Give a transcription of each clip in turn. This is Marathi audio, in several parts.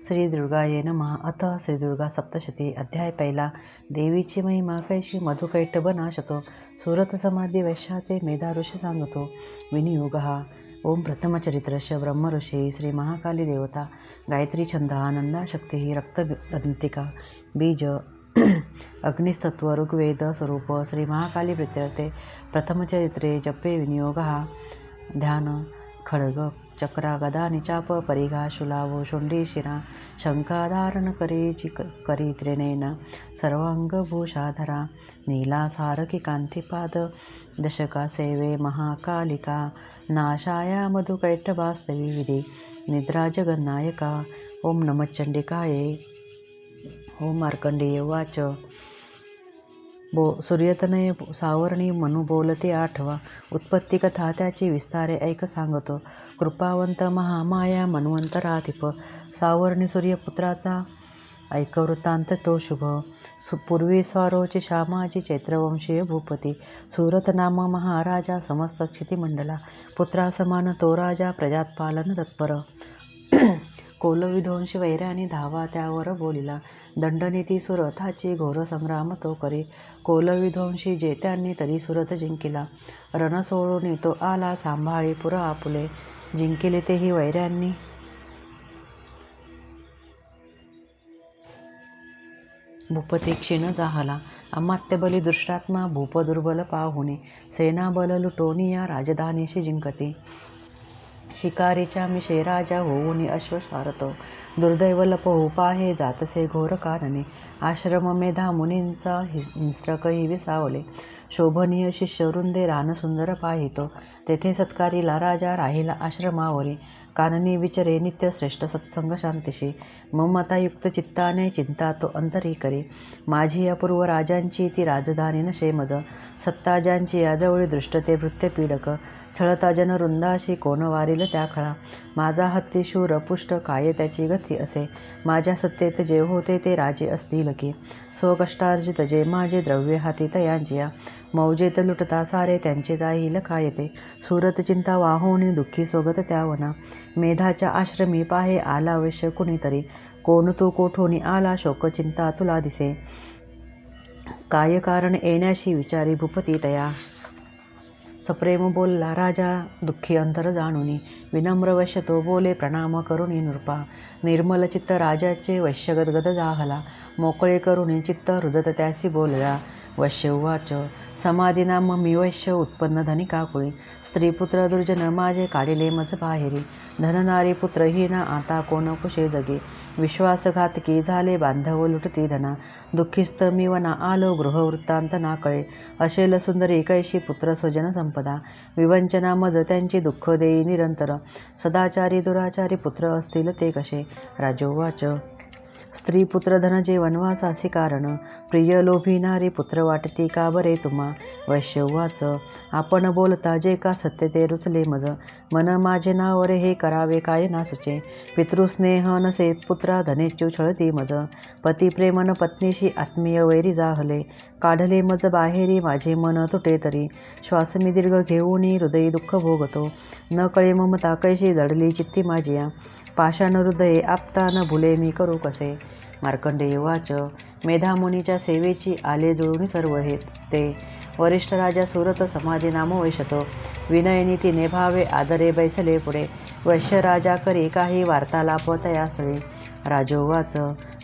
श्री दुर्गाये नमः. अथ श्री दुर्गा सप्तशती. अध्याय पहिला. देवीची महिमा कैशी मधुकैटभ नाशतो. सुरत समाधी वैश्याते मेधा ऋषी सांगतो. विनियोग हा. ओम प्रथमचरित्रस्य ब्रह्मऋषी श्री महाकाली देवता. गायत्री छंद आनंदा शक्ती रक्तबंतिका बीज अग्निस्तत्व ऋग्वेद स्वरूप श्री महाकाली प्रीत्यर्थे. प्रथमचरित्रे जपे विनियोग हा. ध्यान खड्ग चक्रा गदा निचाप परिघा शुलावो शुंडी शिरा शंखाधारण करी त्रिनेन सर्वांगभूषाधरा नीला सारकी कांतिपाद दशका सेवे महाकालिका नाशाया मधुकैटभास्तवी विधी निद्रा जगन्नायका. ओम नमश्चंडिकाये. ओम मार्कंडेय उवाच. सूर्यतनय सावर्णी मनु बोलते आठवा. उत्पत्ती कथा त्याची विस्तारे ऐक सांगतो. कृपावंत महामाया मन्वंतराधिप सावर्णी सूर्यपुत्राचा ऐक वृत्तांत तो शुभ. पूर्वी स्वारोची श्यामाजी चैत्रवंशीय भूपती सुरत नाम महाराजा समस्त क्षितिमंडला पुत्रा समान तो राजा प्रजात पालन तत्पर. कोलविध्वंशी वैऱ्याने धावा त्यावर बोलिला. दंडनीती सुरथाची घोर संग्राम तो करी. कोलविध्वंशी जेत्यांनी तरी सुरत जिंकिला. रण सोडून तो आला सांभाळी पुर आपुले. जिंकिले तेही वैऱ्यांनी भूपती क्षीण जाहला. अमात्यबली दृष्टात्मा भूप दुर्बल पाहुणे सेनाबल लुटोनिया राजधानीशी जिंकती. शिकारीच्या मिशे राजा होऊनी अश्व स्वारतो. दुर्दैव लपवू पाहे जातसे घोर कानने. आश्रम मेधा मुनींचा हिंस्रकही विसावले. शोभनीय शिष्यवृंदे रान सुंदर पाहितो. तेथे सत्कारीला राजा राहिला आश्रमावरी. काननी विचरे नित्य श्रेष्ठ सत्संग शांतीशी. ममतायुक्त चित्ताने चिंता तो अंतरी करी. माझी अपूर्व राजांची ती राजधानी नशे मज. सत्ता ज्यांची याजवळी दृष्ट ते भृत्य पीडक. छळता जनवृंदाशी कोण वारील त्या खळा. माझा हत्ती शूर पुष्ट काय त्याची गती असे. माझ्या सत्तेत जे होते ते राजे असतील की. स्वकष्टार्जित जे माझे द्रव्य हाती तयांजिया. मौजेत लुटता सारे त्यांचे जाईल काय ते. सुरत चिंता वाहोनी दुःखी सोबत त्यावना. मेधाच्या आश्रमी पाहे आला वैश्य कुणीतरी. कोण तू कोठोनी आला शोक चिंता तुला दिसे. काय कारण येण्याशी विचारी भूपती तया. सप्रेम बोलला राजा दुःखी अंतर जाणुनी. विनम्र वैश्य तो बोले प्रणाम करुणी नृपा. निर्मल चित्त राजाचे वैश्य गदगद जाहला. मोकळे करुणी चित्त हृदत त्यासी बोलला. वैश्य उवाच. समाधी नाम मी वैश्य उत्पन्न धनिका कुळी. स्त्रीपुत्र दुर्जन माझे काढिले मज बाहेरी. धननारी पुत्रहीना आता कोण कुशे जगे. विश्वासघातकी झाले बांधव लुटती धना. दुःखीस्त मी वना आलो गृहवृत्तांत ना कळे. अशेल सुंदरी कैशी पुत्र स्वजन संपदा. विवंचना मज त्यांची दुःख देई निरंतर. सदाचारी दुराचारी पुत्र असतील ते कसे. राजोवाच. स्त्री पुत्र धन जे वनवासासी कारण. प्रिय लोभिनारी पुत्र वाटती का बरे तुम्हा. वैश्य उवाच. आपण बोलता जे का सत्य ते रुचले मज. मन माझे नावरे हे करावे काय ना सुचे. पितृस्नेह नसे पुत्रा धनेच्यू छळती मज. पती प्रेमन पत्नीशी आत्मीय वैरी जाहले. काढले मज बाहेरी माझे मन तुटे तरी. श्वास मी दीर्घ घेऊनी हृदयी दुःख भोगतो. न कळे ममता कैशी दडली चित्ती माझिया. पाषाण हृदये आपता न भुले मी करू कसे. मार्कंडेय उवाच. मेधामुनीच्या सेवेची आले जुळून सर्व हे ते. वरिष्ठ राजा सुरत समाधी नाम वैशतो. विनयनीती नेभावे आदरे बैसले पुढे. वैश्य राजा करी काही वार्तालाप तयासळी. राजोवाच.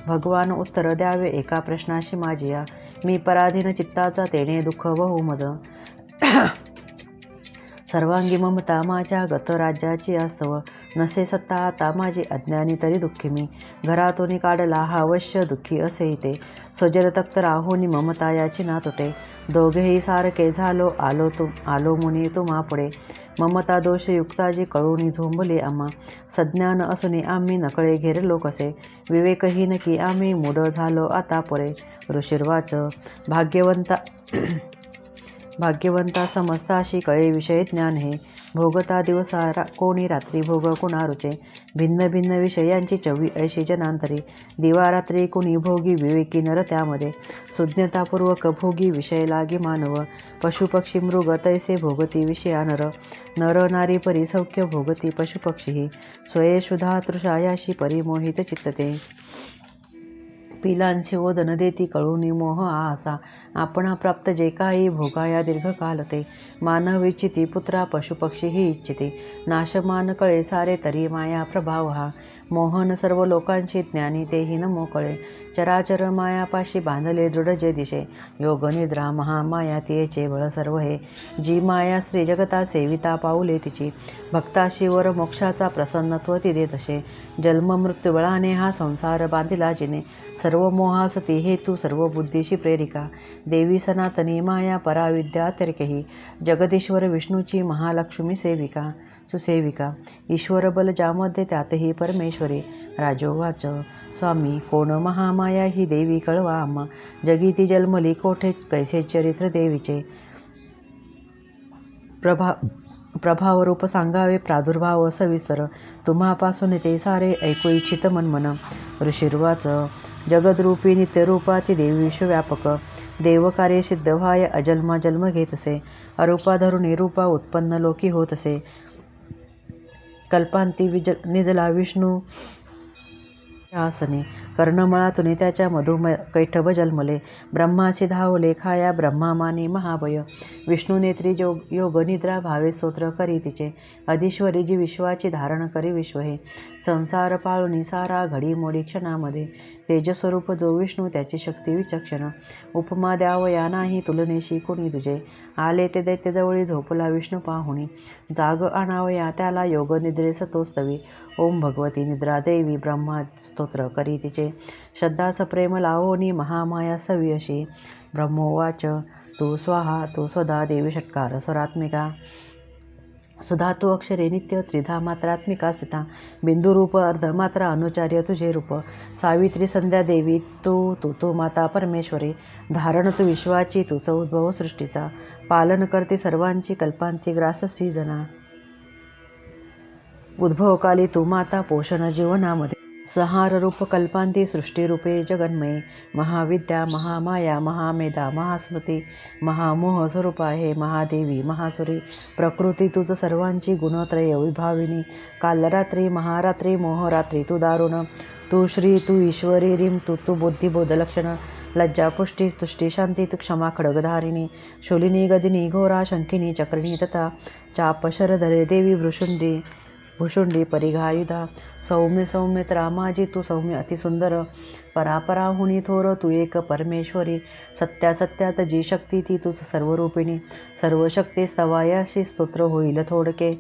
भगवान उत्तर द्यावे एका प्रश्नाशी माझिया. मी पराधीन चित्ताचा तेणे दुःख बहु मज. सर्वांगी ममता माझ्या गत राज्याची आस्तव. नसे सत्ता आता माझी अज्ञानी तरी दुःखी मी. घरातून काढला हा वैश्य दुःखी असे ते. स्वजल तक्त राहुनी ममता याची ना तुटे. दोघेही सारखे झालो आलो मुनी तुम्हा पुढे. ममता दोषयुक्ताजी कळूनी झोंबले आम्हा. सज्ञान असूनी आम्ही नकळे घेरलो कसे. विवेकहीन की आम्ही मूढ झालो आता पुरे. ऋषिर्वाच. भाग्यवंता समस्ताशी कळे विषय ज्ञान हे. भोगता दिवसा कोणी रात्री भोग कुणा रुचे. भिन्न भिन्न विषयांची चवी ऐशी जनांतरी. दिवारात्री कुणी भोगी विवेकी नर त्यामध्ये. सुज्ञतापूर्वक भोगी विषय लागे मानव. पशुपक्षी मृग तैसे भोगती विषया नर. नर नारी परी सौख्य भोगती पशुपक्षी. स्वयेशुधा तृषायाशी परिमोहित चित्तते. पिलांची ओदन देती कळूनी मोह आसा. आपणा प्राप्त जे काही भोगाया दीर्घकाल ते. मानव इच्छिती पुत्रा पशुपक्षी ही इच्छिती. नाशमान कळे सारे तरी माया प्रभाव हा. मोहन सर्व लोकांशी ज्ञानी तेही न मोकळे. चराचर मायापाशी बांधले दृढ जे दिशे. योग निद्रा महामाया तियेचे बळ सर्व हे. जी माया स्त्री जगता सेविता पाऊले तिची. भक्ताशी वर मोक्षाचा प्रसन्नत्व ती देत असे. जन्म मृत्यू बळाने हा संसार बांधिला जिने. सर्व मोहासती हेतू सर्व बुद्धीशी प्रेरिका. देवी सनातनी माया पराविद्या त्यर्केही. जगदीश्वर विष्णूची महालक्ष्मी सेविका सुसेविका. ईश्वर बल ज्यामध्ये त्यातही परमेश्वरी. राजोवाच स्वामी कोण महामाया ही देवी कळवा आम्हा. जगी ती जन्मली कोठे कैसे चरित्र देवीचे. प्रभाव रूप सांगावे प्रादुर्भाव सविस्तर. तुम्हापासून ते सारे ऐकू इच्छित मनमन. ऋषिर्वाच जगद्रूपी नित्यरूपा ती देवी विश्वव्यापक. देवकार्य सिद्ध व्हाय अजन्मा जन्म घेतसे. अरूपा धरुणी रूपा उत्पन्न लोकी होतसे. कल्पांती निजला विष्णू आसने. कर्णमळातून त्याच्या मधुमय कैठभ जन्मले. ब्रह्मासी धावले खाया ब्रह्मामानी महाभय. विष्णुनेत्री योग निद्रा भावे स्तोत्र करी तिचे. अधीश्वरी जी विश्वाची धारण करी विश्व हे. संसार पाळुनी सारा घडीमोडी क्षणामध्ये. तेजस्वरूप जो विष्णू त्याची शक्ती विचक्षण. उपमा द्यावया नाही तुलनेशी कोणी तुझे. आले ते दैत्यजवळी झोपला विष्णू पाहुणी. जाग आणावया त्याला योग निद्रेस तोस्तवी. ओम भगवती निद्रा देवी ब्रह्मा स्तोत्र करी तिचे. श्रद्धास प्रेम लावोनी महामाया सवी अशी. ब्रह्मोवाच तू स्वाहा तू स्वदा देवी षट्कार स्वरात्मिका. सुधा तू अक्षरे नित्य त्रिधा मात्रात्मिका स्थिता. बिंदुरूप अर्धमात्रा अनुचार्य तुझे रूप. सावित्री संध्या देवी तू माता परमेश्वरी. धारण तू विश्वाची तुझ उद्भव सृष्टीचा. पालन करते सर्वांची कल्पांती ग्राससी जना. उद्भवकाली तू माता पोषण जीवनामध्ये. संहार रूप कल्पांती सृष्टीरूपे जगन्मये. महाविद्या महामाया महामेधा महास्मृती. महामोह स्वरूपा हे महादेवी महासुरी. प्रकृती तुझ सर्वांची गुणत्रय विभाविनी. कालरात्री महारात्री मोहरात्री तू दारुण. तू श्री तू ईश्वरी रीम तू बुद्धिबोध लक्षण. लज्जा पुष्टी तुष्टी शांती तू क्षमा खड्गधारिणी. शूलिनी गदिनी घोरा शंकिनी चक्रिणी तथा. चाप शरधरे देवी भुषुंडी परिघायुधा. सौम्य सौम्य त्रामाजी तू सौम्य अतिसुंदर. परापराहुनी थोर तू एक परमेश्वरी. सत्या सत्यात जी शक्ती ती तुझ सर्वरूपिणी. सर्व शक्ती स्तवायाशी स्तोत्र होईल थोडके.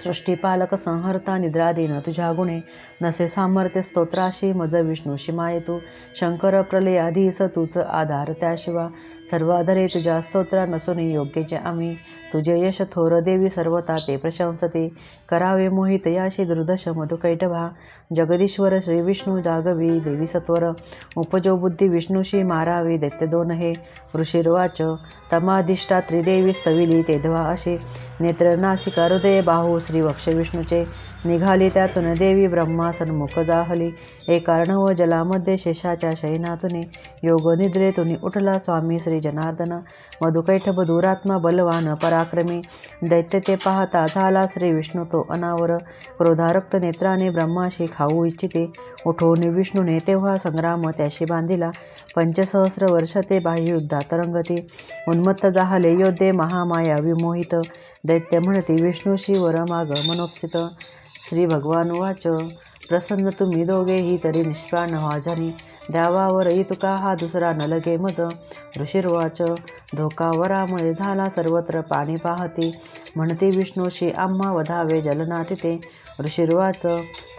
सृष्टीपालक संहर्ता निद्रादीन तुझ्या गुणे. नसे सामर्थ्य स्तोत्राशी मज विष्णूशी माये तू. शंकर प्रलयाधीस तूच आधार त्याशिवा. सर्वाधरे तुझ्या स्तोत्रा नसून योग्यचे आम्ही. तुझे यश थोर देवी सर्वता ते प्रशंसते. करावे मोहित याशी दुर्दश मधुकैटभा. जगदीश्वर श्री विष्णू जागवी देवी सत्वर. उपजो बुद्धी विष्णूशी मारावी दैत्य दोन हे. ऋषिर्वाच तमाधिष्ठा त्रिदेवी स्तविली तेधवा असे. नेत्र नासिका हृदय बाहू श्री वक्ष विष्णूचे. निघाली त्यातून देवी ब्रह्मा सन्मुख जाहली. एक अर्णव जलामध्ये शेषाच्या शयनातुनी. योग निद्रेतुनी उठला स्वामी श्री जनार्दन. मधुकैठभ दुरात्मा बलवान पराक्रमी. दैत्य ते पाहता झाला श्री विष्णू तो अनावर. क्रोधारक्त नेत्राने ब्रह्माशी खाऊ इच्छिते. उठून विष्णूने तेव्हा संग्राम त्याशी बांधिला. 5सहस्र वर्ष ते बाह्ययुद्धात तरंगती. उन्मत्त जाहले योद्धे महामाया विमोहित. दैत्य म्हणती विष्णूशी वर माग मनोपसित. श्री भगवान वाच प्रसन्न तुम्ही दोघेही तरी निष्प्राण व्हा जाणी. द्यावावरही तुका हा दुसरा न लगे मज. ऋषिर्वाच धोका वरामुळे झाला सर्वत्र पाणी पाहती. म्हणती विष्णूशी आम्हा वधावे जलनातिते. ऋषिर्वाच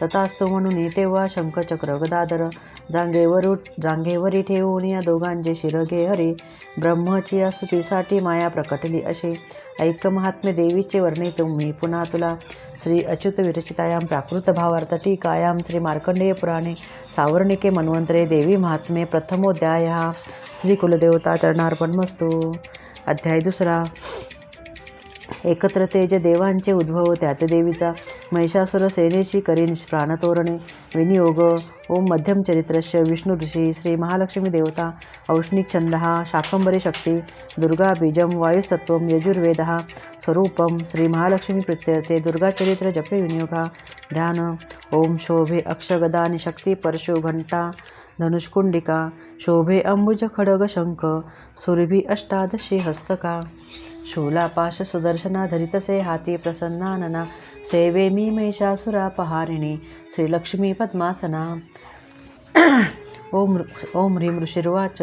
तथास्तु म्हणून तेव्हा शंखचक्र गदाधर. जांघेवरी ठेवून या दोघांचे शिर घे हरी. ब्रह्मची या स्तुतीसाठी माया प्रकटली अशी. ऐक महात्म्य देवीचे वर्णे तुम्ही पुन्हा तुला. श्री अच्युत विरचितायां प्राकृत भावार्थ टीकायां श्री मार्कंडेय पुराणे सावर्णिके मन्वंतरे देवी महात्म्ये प्रथमोध्यायः. श्री कुलदेवता चरणार्पणमस्तु. अध्याय 2. एकत्र तेज देवांचे उद्भव, त्यात देवीचा महिषासुर सेनेशी करी प्राणतोरणे विनियोग. ओम मध्यम चरित्रस्य विष्णु ऋषी श्री महालक्ष्मी देवता औष्णिक छंदः शाकंभरी शक्ती दुर्गा बीजम वायुस्तत्वं यजुर्वेदः स्वरूपम श्री महालक्ष्मी प्रीत्यर्थे दुर्गा चरित्र जपे विनियोगा. ध्यान. ओम शोभे अक्षगदानि शक्ती परशु घंटा धनुष्कुंडिका शोभे अंबुज खडग शंख सुरभी अष्टादशी हस्तका. शूलापाश सुदर्शना धरितसे हाती प्रसन्नानना सेवे मी महिषासुरापहारिणी श्रीलक्ष्मी पद्मासना. ओम ह्रीं ऋषिर्वाच.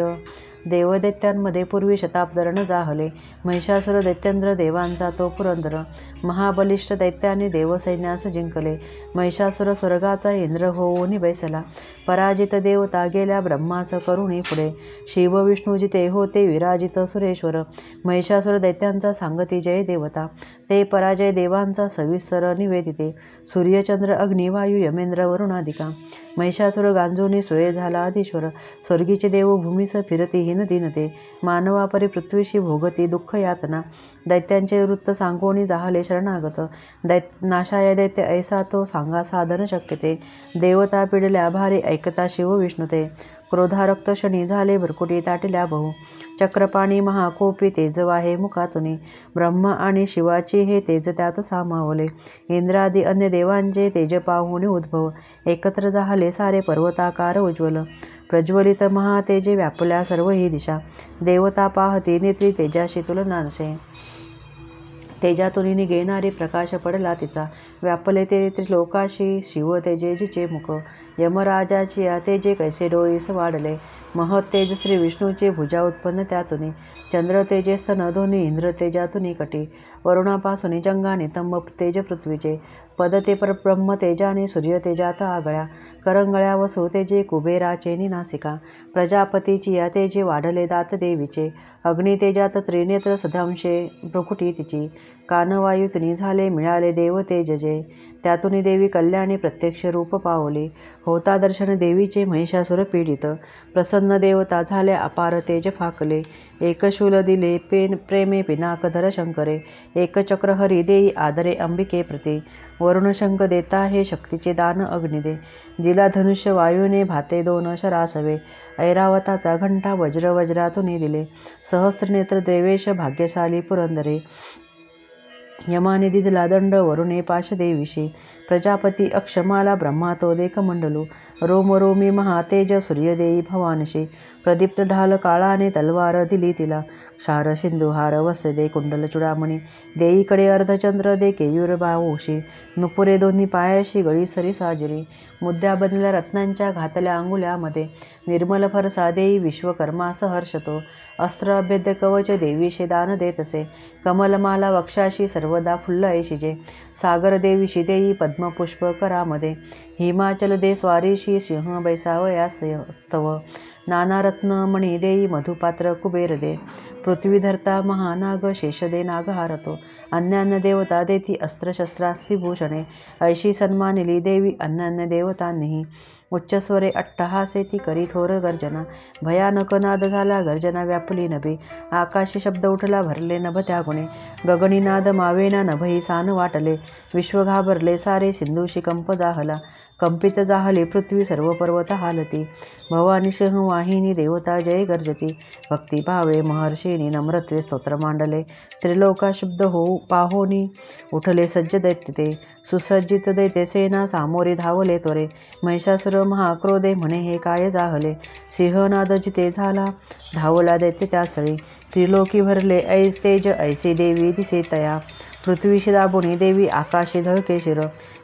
देवदैत्यांमध्ये पूर्वी शताब्दर न जाहले. महिषासुर दैत्येंद्र देवांचा तो पुरंदर. महाबलिष्ठ दैत्याने देवसैन्यास जिंकले. महिषासुर स्वर्गाचा इंद्र होऊन बैसला. पराजित देवता गेल्या ब्रह्मास करुणी पुढे. शिव विष्णू जिते होते विराजित सुरेश्वर. महिषासुर दैत्यांचा सांगती जय देवता. ते पराजय देवांचा सविस्तर निवेदिते. सूर्यचंद्र अग्नी वायू यमेंद्र वरुणादिका. महिषासुर गांजोनी सोय झाला अधीश्वर. स्वर्गीचे देव भूमीस फिरती हिन दिनते. मानवापरी पृथ्वीशी भोगती दुःख यातना. दैत्यांचे वृत्त सांगोनी जाहले शरणागत. नाशाय दैत्य ऐसा तो सांगा साधन शक्यते. देवता पिडल्या भारी ऐकता शिव विष्णुते. क्रोधारक्त शनी झाले भरकुटी ताटिल्या बहु. चक्रपाणी महाकोपी तेज वाहे मुखातुनी. ब्रह्मा आणि शिवाची हे तेज त्यात सामावले. इंद्रादी अन्य देवांचे तेज पाहुणे उद्भव. एकत्र जाहले सारे पर्वताकार उज्ज्वल. प्रज्वलित महातेजे व्यापल्या सर्व ही दिशा. देवता पाहती नेत्री तेजाशी तुलना नसे. तेजातून निघेणारी प्रकाश पडला तिचा. व्यापले ते त्रिलोकाशी शिव तेजे जिचे मुख. यमराजाची या तेजे कैसे डोईस वाढले. महत तेज श्री विष्णूचे भुजा उत्पन्न त्यातुनी. चंद्र तेजे स्तन दोन्ही इंद्र तेजातुनी कटी. वरुणापासून जंगाने तंब तेज पृथ्वीचे. पद ते परब्रह्म तेजाने सूर्य तेजात आगळ्या. करंगळ्या वसु तेजे कुबेराचे निनासिका. प्रजापतीची या तेजे वाढले दात देवीचे. अग्नी तेजात त्रिनेत्र सदांशे भ्रुकुटी तिची. कानवायुतनी झाले मिळाले देव तेज जे. त्यातून देवी कल्याणी प्रत्यक्ष रूप पावली. होता दर्शन देवीचे महिषासुर पीडित. प्रसन्न देवता झाल्या अपार तेज फाकले. एक शूल दिले प्रेमे पिनाकधर शंकरे. एक चक्र हरी देई आदरे अंबिके प्रती. वरुण शंख देता हे शक्तीचे दान अग्निदे. दिला धनुष्य वायूने भाते दोन शरासवे. ऐरावताचा घंटा वज्र वज्रातून दिले. सहस्त्रनेत्र देवेश भाग्यशाली पुरंदरे. यमाने दिदला दंड वरुणे पाशदेवीशी. प्रजापती अक्षमाला ब्रह्मा तो देखमंडलू. रोमरोमी महातेज सूर्यदेई भवानशी. प्रदीप्त ढाल काळाने तलवार दिली तिला. क्षार सिंधुहार वसे दे कुंडल चुडामणी. देईकडे अर्धचंद्र दे केयूर बाऊशी. नुपुरे दोन्ही पायाशी गळी सरी साजरी. मुद्द्या बनल्या रत्नांच्या घातल्या अंगुल्यामध्ये. निर्मल फरसा देई विश्वकर्मास हर्षतो. अस्त्र अभेद्य कवच देवीशे दान देतसे. कमलमाला वक्षाशी सर्वदा फुल्ल ऐशिजे. सागर देवीशी देई पद्मपुष्प करामध्ये. हिमाचल दे स्वारीशी सिंह बैसावयास स्तव. नाना रत्नमणी देई मधुपात्र कुबेर दे. पृथ्वी धरता महानाग शेष दे नाग हारतो. अन्यान्य देवता देती अस्त्रशस्त्रास्तिभूषणे. ऐशी सन्मानिली देवी अन्यान्य देवतांनीही. उच्चस्वरे अट्टहासे ती करी थोर गर्जना. भयानक नाद झाला गर्जना व्यापली नभे. आकाशी शब्द उठला भरले नभ त्या गुणे. गगनी नाद मावेना नभही सान वाटले. विश्व घाबरले सारे सिंधूशी कंप जाहला. कंपित जाहली पृथ्वी सर्व पर्वत हालती. भवानी सिंह वाहिनी देवता जय गर्जती. भक्तिभावे महर्षीनी नम्रत्वे स्तोत्र मांडले. त्रिलोका शुद्ध होऊ पाहोनी उठले सज्ज दैत्य ते. सुसज्जित दैत्य सेना सामोरी धावले त्वरे. महिषासुर महाक्रोधे म्हणे हे काय जाहले. सिंहनाद जिते झाला धावला दैत्य त्यासळी. त्रिलोकी भरले तेज ऐसे देवी दिसे तया. पृथ्वीशी दाबुनी देवी आकाशी झळके शिर.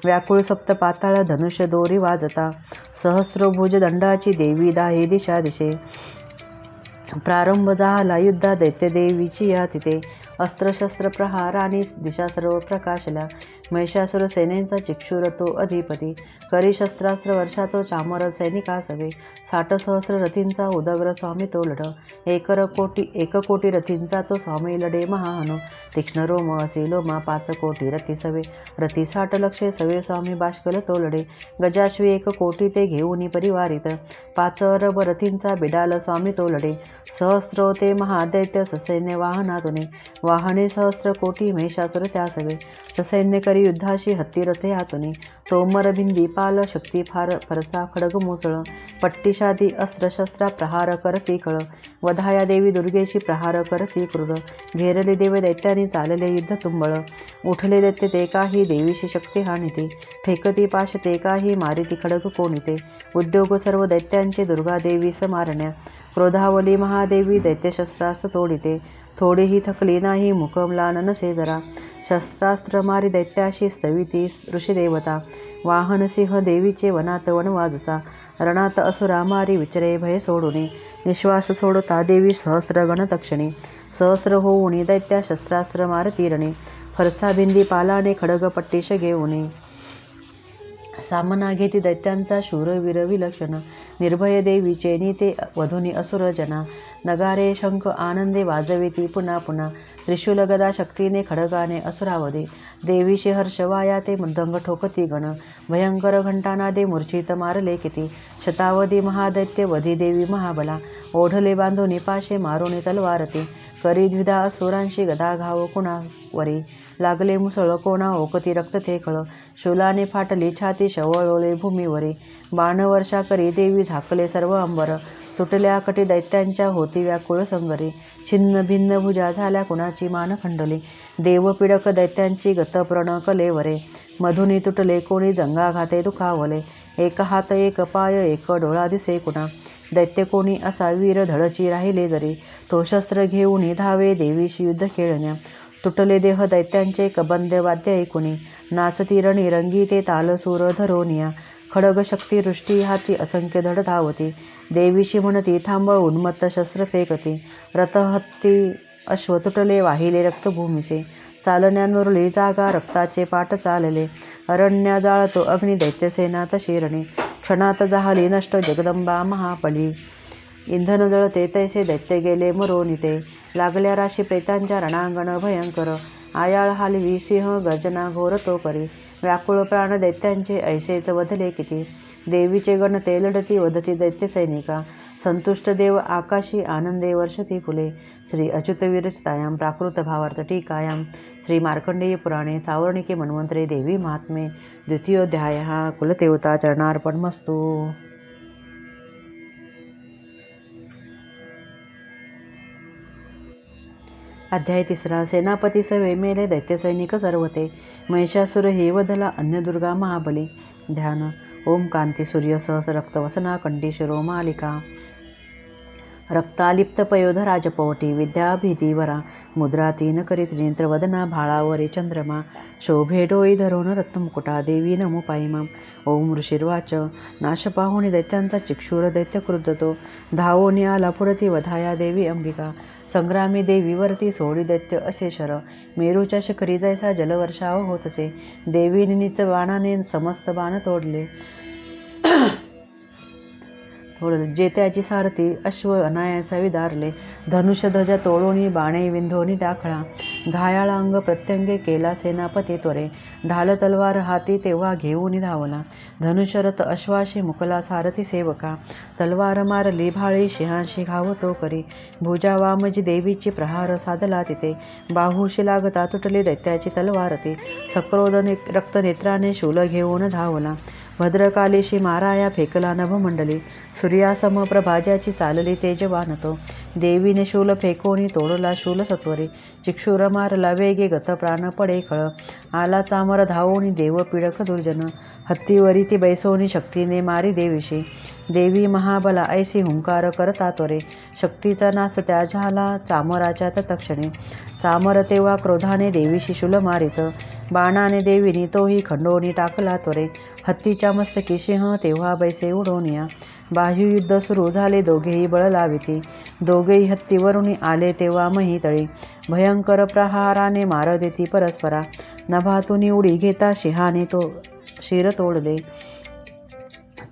व्याकुळ सप्त पाताळ धनुष्य दोरी वाजता. सहस्रभुज दंडाची देवी दाही दिशा दिशे. प्रारंभ झाला युद्धा दैत्य देवीची या तिथे. अस्त्रशस्त्र प्रहाराने दिशा सर्व प्रकाशल्या. महिषासुर सेनेचा चिक्षुर तो अधिपती, करी शस्त्रास्त्र वर्षा तो चामर सैनिका सवे. 60 सहस्र रथींचा उदग्र स्वामी तो लढ, एक कोटी रथींचा तो स्वामी लढे महाहनु. तीक्ष्ण रोम असे लोमा 5 कोटी रथी सवे, रथी 60 लक्षे सवे स्वामी बाष्कल तो लढे. गजाश्वी 1 कोटी ते घेऊनी परिवारित, 5 अरब रथींचा बिडाल स्वामी तो लढे. सहस्रो ते महादैत्य ससैन्य वाहनातुने, वाहने सहस्र कोटी महिषासुर त्या सवे. ससैन्य करी युद्धाशी हत्ती रथे हातुने, तोमर भिंदी पाल शक्ती फार फरसा खडग मुसळ. पट्टीशादी अस्त्रशस्त्रा प्रहार करती कळ, वधाया देवी दुर्गेशी प्रहार करती क्रूर. घेरले देव दैत्यानी चालले युद्ध तुंबळ, उठले दैत्य ते काही देवीशी शक्ती हानिते. फेकती पाश ते काही मारिती खडग कोणिते, उद्योग सर्व दैत्यांचे दुर्गा देवी समारण्या. क्रोधावली महादेवी दैत्यशस्त्रास्त्र तोडिते, थोडीही थकली नाही मुकमला नसे जरा. शस्त्रास्त्र मारी दैत्याशी स्तविती ऋषिदेवता, वाहन सिंह देवीचे वनात वनवाजसा. रणात असुरा मारी विचरे भय सोडुनी, निश्वास सोडता देवी सहस्रगण तक्षणी. सहस्र होऊनी दैत्या शस्त्रास्त्र मारती रणे, फरसा भिंदी पालाने खडग पट्टीश घेऊनी. सामना घेती दैत्यांचा शूरवीर विलक्षण, निर्भय देवीचे नीते वधुनी असुर जना. नगारे शंख आनंदे वाजविती पुन्हा पुन्हा, त्रिशूल गदा शक्तीने खडगाने असुरावधी. देवीशी हर्षवाया ते मृदंग ठोकती गण, भयंकर घंटानादे मूर्छित मारले किती. शतावधी महादैत्य वधी देवी महाबला, ओढले बांधूनी पाशे मारुनी तलवारती. करी द्विधा असुरांशी गदा घाव कुणावरी, लागले मुसळ कोणा ओकती रक्त ते खळ. शूलाने फाटली छाती शवळोळे भूमीवरी, बाणवर्षा करी देवी झाकले सर्व अंबर. तुटल्या कटी दैत्यांच्या होती व्याकुळ संगरी, छिन्न भिन्न भुजा झाल्या कुणाची मान खंडली. देवपीडक दैत्यांची गत प्रण कलेवरे, मधुनी तुटले कोणी जंगाघाते दुखावले. एक हात एक पाय एक डोळा दिसे कुणा, दैत्य कोणी असा वीर धडची राहिले जरी. तो शस्त्र घेऊन धावे देवीशी युद्ध खेळण्या, तुटले देह दैत्यांचे कबंद वाद्य ऐकुनी. नाचती रणी रंगी ते तालसूर धरोनिया, खडग शक्ती वृष्टी हाती असंख्य धड धावती. देवीशी म्हणती थांबळ उन्मत्त शस्त्र फेकती, रथ हत्ती अश्व तुटले वाहिले रक्तभूमीसे. चालण्यानुरली जागा रक्ताचे पाट चालले, अरण्या जाळतो अग्नी दैत्यसेना तशी रणे. क्षणात जाहली नष्ट जगदंबा महाबली, इंधन जळते तैसे दैत्य गेले मरोनिते. लागल्या राशी प्रेतांच्या रणांगण भयंकर, आयाळ हालवी सिंह गर्जना घोर तो करी. व्याकुळ प्राण दैत्यांचे ऐसेच वधले किती, देवीचे गण ते लढती वधती दैत्य सैनिका. संतुष्ट देव आकाशी आनंदे वर्षती फुले. श्री अच्युत विरचितायां प्राकृत भावार्थ टीकायां श्री मार्कंडेय पुराणे सावर्णिके मन्वंतरे देवी महात्म्ये द्वितीयोऽध्यायः. कुलदेवता चरणार्पणमस्तु. अध्याय 3. सेनापती सवे मेले दैत्यसैनिक सर्वते, महिषासुर हे वधला अन्य दुर्गा महाबली. ध्यान. ओम कांती सूर्य सहस रक्तवसना कंठी शिरो मालिका, रक्तालिप्त पयोध राजपवटी विद्या भीतीवरा. मुद्रा 3 करी त्रिनेत्र वदना भाळावरे चंद्रमा, शोभे डोई धरून रत्नमुकुटा देवी नमो पायीमाम. ओम ऋषिर्वाच. नाश पाहुणी दैत्यांचा चिक्षुर दैत्य क्रुद्धतो, धावोनी आला पुढती वधाया देवी अंबिका. संग्रामी देवीवरती सोडी दैत्य असे शर, मेरूच्या शिखरी जैसा जलवर्षाव होतसे. देवीने निच बाणाने समस्त बाण तोडले, जे त्याची सारथी अश्व अनायासा विदारले. धनुष्यध्वजा तोडोनी बाणे विंधोनी दाखळा, घायाळ अंग प्रत्यंगे केला सेनापती त्वरे. ढाल तलवार हाती तेव्हा घेऊन धावला, धनुष्यरथ अश्वाशी मुकला सारथी सेवका. तलवार मारली भाळी सिंहाशी घाव तो करी, भुजा वामजी देवीची प्रहार साधला तिथे. बाहूशी लागता तुटली दैत्याची तलवारती, सक्रोध रक्तनेत्राने शूल घेऊन धावला. भद्रकालीशी माराया फेकला नभमंडली, सूर्यासम प्रभाज्याची चालली तेजवान तो. देवीने शूल फेकोनी तोडला शूल सत्वरे, चिक्षुर मारला वेगे गत प्राण पडे खळ. आला चामर धावोनी देव पीडक दुर्जन, हत्तीवरी ती बैसोनी शक्तीने मारी देवीशी. देवी महाबला ऐसी हुंकार करता त्वरे, शक्तीचा नाश त्या झाला चामराच्या तत्क्षणी. चामर तेव्हा क्रोधाने देवीशी शूल मारित, बाणाने देवीनी तोही खंडोनी टाकला त्वरे. हत्तीच्या मस्तकी सिंह तेव्हा बैसे उडोनिया, बाह्ययुद्ध सुरू झाले दोघेही बळ लाविती. दोघेही हत्तीवरुनी आले तेव्हा मही तळी, भयंकर प्रहाराने मार देती परस्परा. नभातून उडी घेता सिंहाने तो शिर तोडले.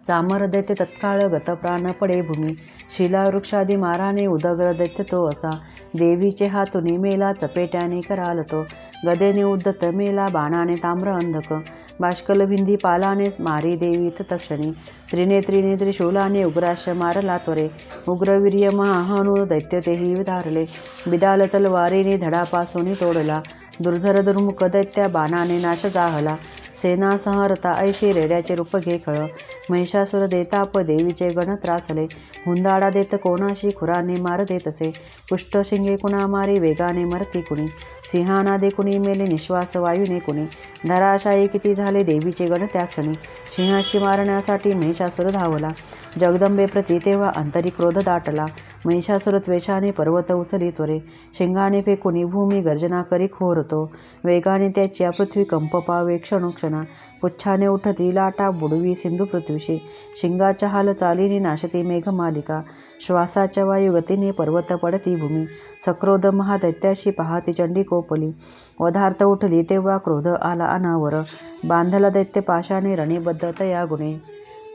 चामर दैत्य तत्काळ गत प्राण पडे भूमी. शिला वृक्षादी माराने उदग्र दैत्य तो असा. देवीचे हातुनी मेला चपेट्याने कराल तो. गदेने उद्धत मेला बाणाने ताम्र अंधक. बाष्कल भिंदी पालाने मारी देवी तत्क्षणी. त्रिनेत्रीने त्रिशूलाने उग्राश मारला त्वरे. उग्रवीर्य महाहनु दैत्य तेही धारले. बिडाल तलवारीने धडापासून तोडला. दुर्धर दुर्मुख दैत्या बाणाने नाश जाहला. सेना संहरता ऐशी रेड्याचे रूप घे खळ. महिषासुर देताप देवीचे गण त्रासले. हुंदाडा देत कोणाशी खुराने मार देतसे. कुष्ठ शिंगे कुणा मारी वेगाने मरती कुणी. सिंहानादे कुणी मेले निश्वास वायूने कुणी. धराशायी किती झाले देवीचे गण त्या क्षणी. सिंहाशी मारण्यासाठी महिषासुर धावला. जगदंबे प्रती तेव्हा अंतरी क्रोध दाटला. महिषासुर त्वेषाने पर्वत उचली त्वरे. शिंगाने फेकुनी भूमी गर्जना करी खोरतो. वेगाने त्याची पृथ्वी कंप पावे क्षणोक्षणा. पुच्छाने उठती लाटा बुडवी सिंधू पृथ्वीशी. शिंगाच्या हालचालीने नाशती मेघमालिका. श्वासाच्या वायुगतीने पर्वत पडती भूमी. सक्रोध महादैत्याशी पाहती चंडी कोपली. वधार्थ उठली तेव्हा क्रोध आला अनावर. बांधला दैत्य पाशाने रणीबद्ध तया गुणे.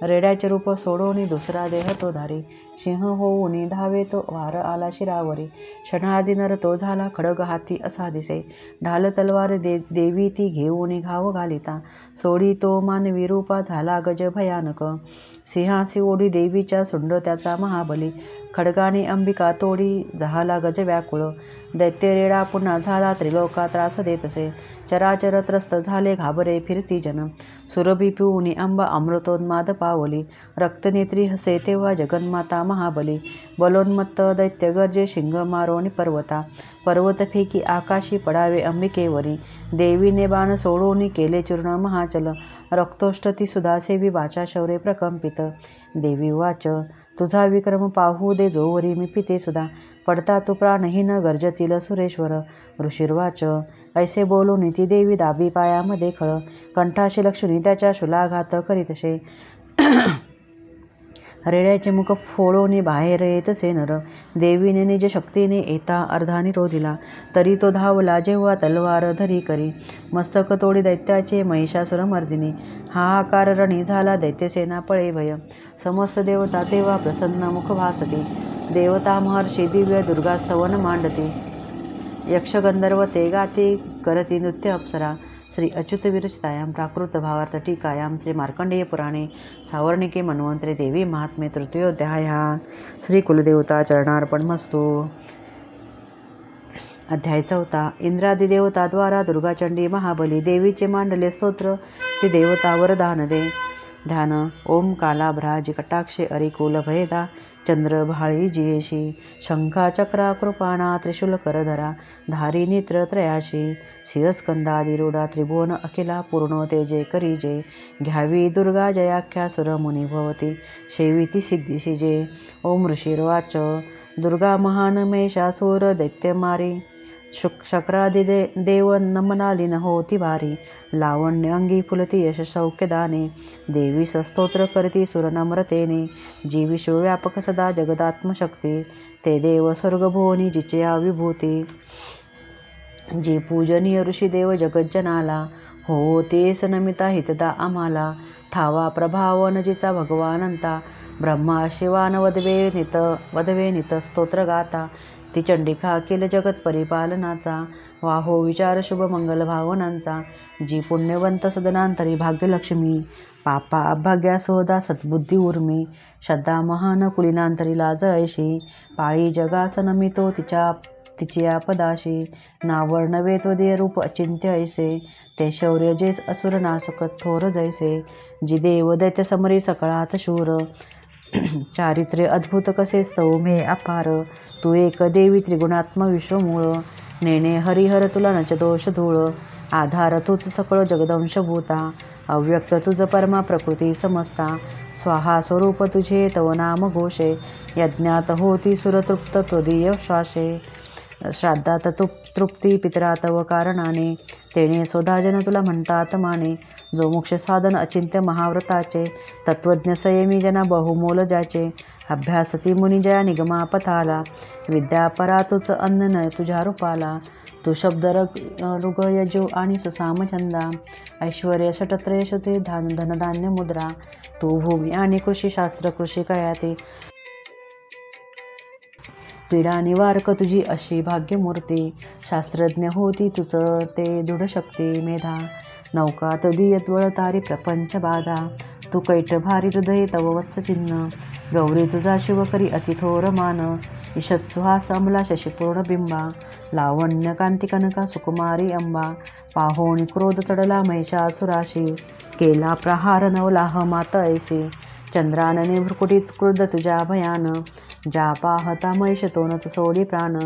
रेड्याचे रूप सोडवणी दुसरा देह तो धारी. सिंह होऊनी धावे तो वार आला शिरावरी. क्षणाआधी नर तो झाला खडग हाती असा दिसे. ढाल तलवार देवी ती घेऊनी घाव घालिता. सोडी तो मानवी रूपा झाला गज भयानक. सिंहासी ओढी देवीच्या सुंड त्याचा महाबली. खडगाने अंबिका तोडी झाला गज व्याकुळ. दैत्य रेडा पुन्हा झाला त्रिलोका त्रास देतसे. चराचर त्रस्त झाले घाबरे फिरती जन. सुरभी पिऊनी अंबा अमृतोन्माद पावली. रक्तनेत्री हसे तेव्हा जगन्माता महाबली. बलोन्मत्त दैत्य गर्जे शिंग मारोनी पर्वता. पर्वत फेकी आकाशी पडावे अंबिकेवरी. देवीने बाण सोडोनी केले चूर्ण महाचल. रक्तोष्टती सुधा सेवी वाचा शौर्य प्रकंपित. देवी वाच तुझा विक्रम पाहू दे जोवरी मी पिते सुधा. पडता तू प्राणहीन गर्जतील सुरेश्वर. ऋषिर्वाच ऐसे बोलून ती देवी दाबी पायामध्ये खळ. कंठाशी लक्ष्मी त्याच्या शुलाघात करीतसे. रेड्याचे मुख फोडोनी बाहेर येतसे नर. देवीने निज शक्तीने येता अर्धा निरोधिला. तरी तो धावला जेव्हा तलवार धरी करी. मस्तक तोडी दैत्याचे महिषासुर मर्दिनी. हाहाकार रणी झाला दैत्यसेना पळे भय. समस्त देवता तेव्हा प्रसन्न मुख भासती. देवता महर्षी दिव्य दुर्गास्तवन मांडती. यक्ष गंधर्व ते गाती करती नृत्य अप्सरा. श्री अच्युत विरचितायां प्राकृत भावार्थ टीकायां श्री मार्कंडेय पुराणे सावर्णिके मन्वंतरे देवी महात्म्ये तृतीयोध्यायः. श्री कुलदेवता चरणार्पणमस्तु. अध्याय 4. इंद्रादी देवताद्वारा दुर्गाचंडी महाबली. देवीचे मांडले स्तोत्र ती देवता वरदान दे. ध्यान. ओम कालाभ्राजी कटाक्षे अरिकुल भयदा. चंद्र भाळी जियेशी. शंखा चक्रा कृपाणा त्रिशूल करधरा. धारी नेत्र त्रयाशी. शिरस्कंदादिरूढा त्रिभुवन अखिला पूर्ण तेजे करी जे. घ्यावी दुर्गा जयाख्या सुरमुनी भवती. शेविती सिद्धीशी जे. ओम ऋषिर्वाच दुर्गा महान महिषासूर दैत्यमारी. शक्रादि देव नमनालिन होती भारी. लावण्य अंगी फुलती यश सौख्यदाने. देवी सस्तोत्र करती सुर नम्रतेने. जी विश्वव्यापक सदा जगदात्मशक्ती. ते देव स्वर्गभुवनी जिचया विभूती. जी पूजनीय ऋषिदेव जगज्जनाला. हो तेस नमिता हितदा आम्हाला. ठावा प्रभावन जिचा भगवानंता. ब्रह्मा शिवान वदवे नित स्तोत्र गाता. ती चंडिका केल जगत परिपालनाचा. वाहो विचार शुभ मंगल भावनांचा. जी पुण्यवंत सदनांतरी भाग्यलक्ष्मी. पापा अभाग्या सोदा सद्बुद्धी उर्मी. श्रद्धा महान कुलीनांतरी लाज ऐशी. पाळी जगास नमितो तिच्या पदाशी. नावर नवे त्वदीय रूप अचिंत्य ऐसे. ते शौर्य जेस असुर नासक थोर जैसे. जी देव दैत्य समरी सकळात शूर. चारित्र्य अद्भुत कसे स्तव मे अपार. तू एक देवी त्रिगुणात्म विश्वमूळ. नेणे हरिहर तुला नच दोष धूळ. आधार तूच सकळ जगदंशभूता. अव्यक्त तुझ परमा प्रकृती समस्ता. स्वाहा स्वरूप तुझे तव नाम घोषे. यज्ञात होती सुरतृप्त त्वदीय श्वासे. श्राद्धात तृप्ती पितरा तव कारणाने, तेणे स्वधाजन तुला म्हणतात माने. जो मोक्ष साधन अचिंत्य महाव्रताचे, तत्त्वज्ञ संयमी जना बहुमोल ज्याचे. अभ्यासती मुनी जया निगमा पथाला, विद्या परा तुच अन्न न तुझ्या रूपाला. तू शब्द ऋग यजू आणि सुसाम छंदा, ऐश्वर्य षटत्रय श्रुती धनधान्य मुद्रा. तू भूमी आणि कृषीशास्त्र कृषी कयाती, पीडा निवारक तुझी अशी भाग्यमूर्ती. शास्त्रज्ञ होती तुझ ते दृढशक्ती मेधा, नौका तदीयत तारी प्रपंच बाधा. तू कैट भारी हृदय तव वत्सचिन्ह, गौरी तुझा शिवकरी अतिथोर मान. ईषत सुहास अमला शशिपूर्ण बिंबा, लावण्य कांती कनका सुकुमारी अंबा. पाहोणी क्रोध चढला महिषासुराशी, केला प्रहार नवलाह मात ऐसी. चंद्रानने भ्रुकुटीत क्रुद्ध तुझ्या भयान, ज्या पाहता महिष तोनच सोडी प्राण.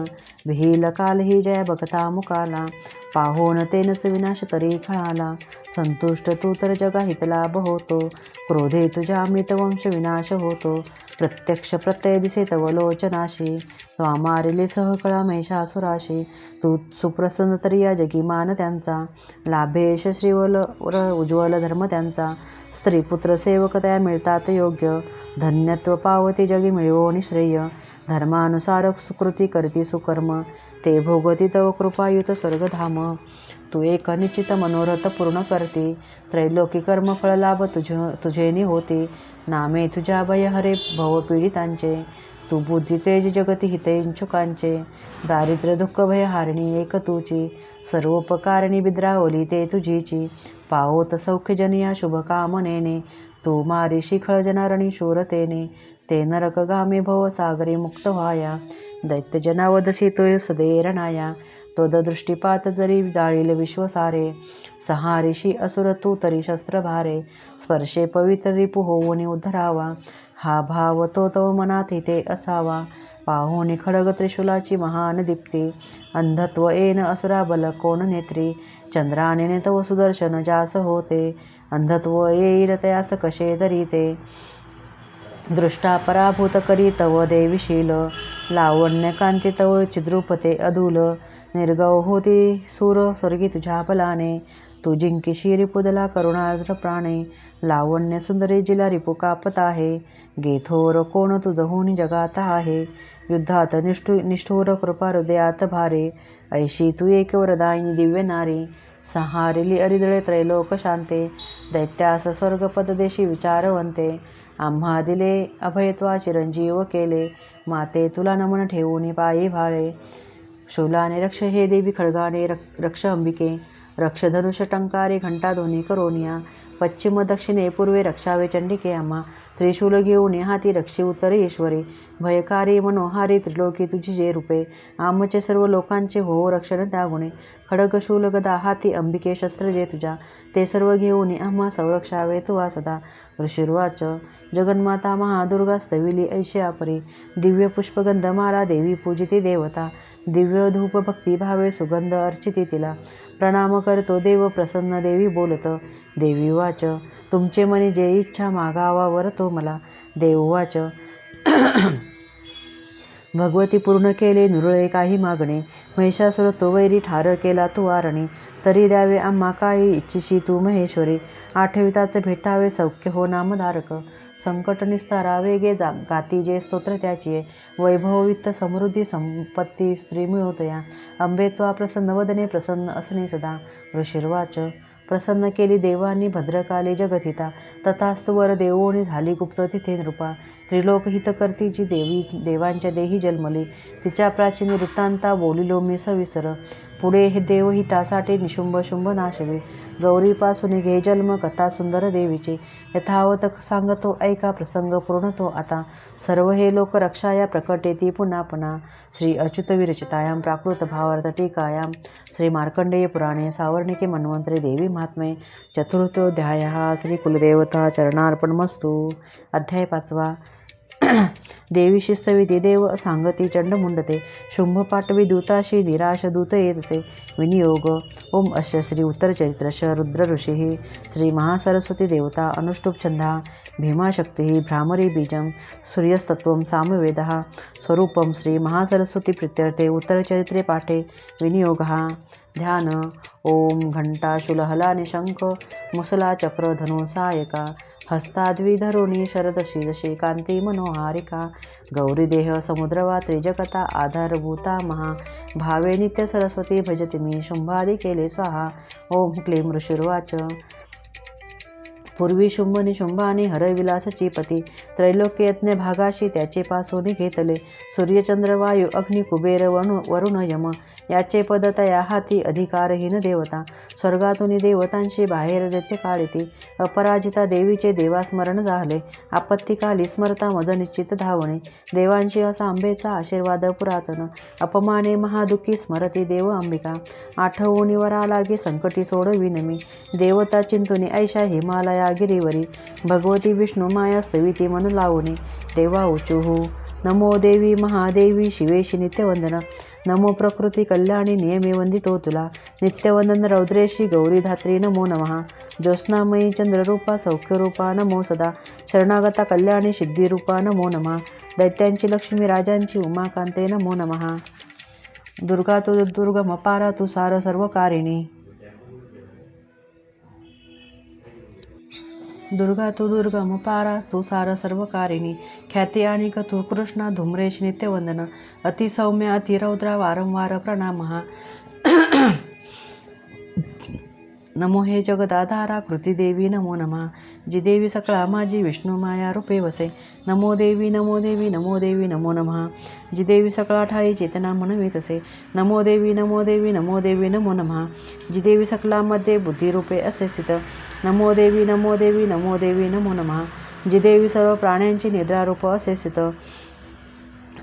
विहील कालही जय बघता मुकाला, पाहोन तेनच विनाश तरी खळाला. संतुष्ट तू तर जगा हितलाभ होतो, क्रोधे तुझ्या अमित वंश विनाश होतो. प्रत्यक्ष प्रत्यय दिसे तव लोचनाशी, तो मारिले सहकळा महिषासुराशी. तू सुप्रसन्न तरी या जगी मान त्यांचा, लाभेश श्रीवल उज्ज्वल धर्म त्यांचा. स्त्रीपुत्र सेवक त्या मिळतात योग्य, धन्यत्व पावती जगी मिळवोनी श्रेय. धर्मानुसार सुकृती करती सुकर्म, ते भोगती तव कृपायुत स्वर्गधाम. तू एक निश्चित मनोरथ पूर्ण करती, त्रैलोकी कर्मफळ लाभ तुझेनी होती. नामे तुझ्या भय हरे भवपीडितांचे, तू बुद्धी तेज जगती हितेंचुकांचे. दारिद्र्य दुःख भय हारिणी एक तुची, सर्वोपकारिणी बिद्रावली ते तुझीची. पावोत सौख्य जनिया शुभकामनेने, तू मारी शिखळ जनारणी शूरतेने. ते नरकगामी भवसागरी मुक्त व्हाया, दैत्य जनावदसी तो सदेरणाया. त्वददृष्टिपात जरी जाळील विश्वसारे, सहारिषी असुर तू तरी शस्त्र भारे. स्पर्शे पवित्र रिपु होऊनी उद्धरावा, हा भाव तो तव मनात हिते असावा. पाहोनी खडग त्रिशूलाची महान दीप्ती, अंधत्व येन असुरा बल कोण नेत्री. चंद्राने तव सुदर्शन जास होते, अंधत्व येईल तयास कसे धरीते. दृष्टा पराभूत करी तव देवीशील, लावण्य कांती तव चिद्रूपते अदूल. निर्गव होती सूर स्वर्गी तुझ्या बलाने, तू जिंकीशी रिपुदला करुणार्द्र प्राणे. लावण्य सुंदरी जिला रिपू कापत आहे, गेथोर कोण तुझहून जगात आहे. युद्धात निष्ठुर कृपा हृदयात भारे, ऐशी तू एक वरदायिनी दिव्य नारी. संहारिली अरिदळे त्रैलोक शांते, दैत्यास स्वर्गपद देशी विचारवंते. आम्हा दिले अभयत्वा चिरंजीव केले, माते तुला नमन ठेवून पायी भाळे. शूलाने रक्ष हे देवी खड्गाने रक्ष अंबिके, रक्ष धनुष टंकारे घंटा दोन्ही करोनिया. पश्चिम दक्षिणे पूर्वे रक्षावे चंडिके आम्हा, त्रिशूल घेऊन हाती रक्षी उत्तरे ईश्वरी. भयकारी मनोहारी त्रिलोकी तुझी जे रूपे, आमचे सर्व लोकांचे हो रक्षण त्या गुणे. खडग शूल गदा हाती अंबिके शस्त्र जे तुझ्या, ते सर्व घेऊन आम्हा संरक्षावे तुवा सदा. ऋषिर्वाच जगन्माता महादुर्गा स्तविली ऐश्या परी, दिव्य पुष्पगंधमाला देवी पूजिती देवता. दिव्य धूप भक्ती भावे सुगंध अर्चिती तिला, प्रणाम करतो देव प्रसन्न देवी बोलत. देवी वाच तुमचे मनी जे इच्छा मागावा वरतो मला. देव वाच भगवती पूर्ण केले नुरळे काही मागणे, महिषासुर तो वैरी ठार केला तू वारणी. तरी द्यावे आम्हा काही इच्छिशी तू महेश्वरी, आठविताच भेटावे सौख्य हो नामधारक. संकट निस्तारावे गे गाती जे स्तोत्र त्याची, वैभव वित्त समृद्धी संपत्ती स्त्री मिळवतया. अंबे त्वा प्रसन्न वदने प्रसन्न असणे सदा. ऋषिर्वाच प्रसन्न केली देवांनी भद्रकाली जगतिता, तथास्तु वर देवोनी झाली गुप्त तिथे नृपा. त्रिलोक हित करती जी देवी देवांच्या देही जन्मली, तिच्या प्राचीन वृत्तांता बोलिलो मी सविसर. पुढे हे देवहितासाठी निशुंभ शुंभ नाशवे, गौरीपासून घे जन्म कथा सुंदर देवीची. यथावत सांगतो ऐका प्रसंग पूर्ण तो आता, सर्व हे लोक रक्षाया प्रकटेती पुन्हा पुन्हा. श्री अच्युत विरचितायां प्राकृत भावार्थ टीकायां श्री मार्कंडेय पुराणे सावर्णिके मन्वंतरे देवी महात्म्ये चतुर्थोऽध्यायः. श्री कुलदेवता चरणार्पणमस्तु. अध्याय 5. देवी शिस्तविती देव सांगती चंडमुंडते. शुंभ पाटवी दूताशी निराश दूत येतसे. विनियोग. ओम अस्य श्री उत्तरचरित्रश रुद्र ऋषी श्री महासरस्वती देवता अनुष्टुप छंदा भीमाशक्ती भ्रामरी बीजम सूर्यस्तत्वं सामवेदः स्वरूपम श्री महासरस्वती प्रीत्यर्थे उत्तरचरित्रे पाठे विनियोगः. ध्यान. ओम घंटाशूलहला निशंक मुसला चक्र धनु सायका हस्ताद्विधरुणी शरदशी कांती मनोहारिका गौरीदेह समुद्रवा त्रिजगता आधारभूता महा भावे नित्य सरस्वती भजते मी शुंभादी केले स्वाहा. ओम क्लीं ऋषिर्वाच. पूर्वी शुंभ निशुंभानी हरविलासची पती त्रैलोक्ययज्ञ भागाशी त्याचे पासून घेतले. सूर्यचंद्र वायू अग्नी कुबेर वरुण यम याचे पद तया हाती अधिकारहीन देवता. स्वर्गातून देवतांशी बाहेर दैत्य काढिती. अपराजिता देवीचे देवास्मरण झाले. आपत्तिकाली स्मरता मज निश्चित धावणे. देवांशी असा अंबेचा आशीर्वाद पुरातन. अपमाने महादुःखी स्मरती देव अंबिका. आठवून वरा लागे संकटी सोडविन मी. देवता चिंतुनी ऐशा हिमालया गिरीवरी भगवती विष्णू माया सविती मन लावणे. देवा उचुहू. नमो देवी महादेवी शिवेशी नित्यवंदन. नमो प्रकृती कल्याणी नियमे वंदितो तुला. नित्यवंदन रौद्रेशी गौरी धात्री नमो नमः. ज्योत्स्नामयी चंद्ररूपा सौख्यरूपा नमो सदा. शरणागता कल्याणी सिद्धिरूपा नमो नमः. दैत्यांची लक्ष्मी राजांची उमाकांते नमो नमः. दुर्गा तु दुर्गम पारा तु सार सर्वकारिणी. दुर्गा तु दुर्गम पारा तु सार सर्वकारिणी. ख्याती आणि तु कृष्णा धूम्रेश नित्यवंदन. अतिसौम्य अतिरौद्रा वारंवार प्रणामः. नमो हे जगदाधारा कृती देवी नमो नमः. जी देवी सकळा माझी विष्णू माया रूपे वसे. नमो देवी नमो देवी नमो देवी नमो नमः. जी देवी सकळा ठाई चेतना म्हणवी तसे. नमो देवी नमो देवी नमो देवी नमो नमः. जी देवी सकळामध्ये बुद्धिरूपे असे स्थित. नमो देवी नमो देवी नमो देवी नमो नमः. जी देवी सर्व प्राण्यांची निद्रारूप असे स्थित.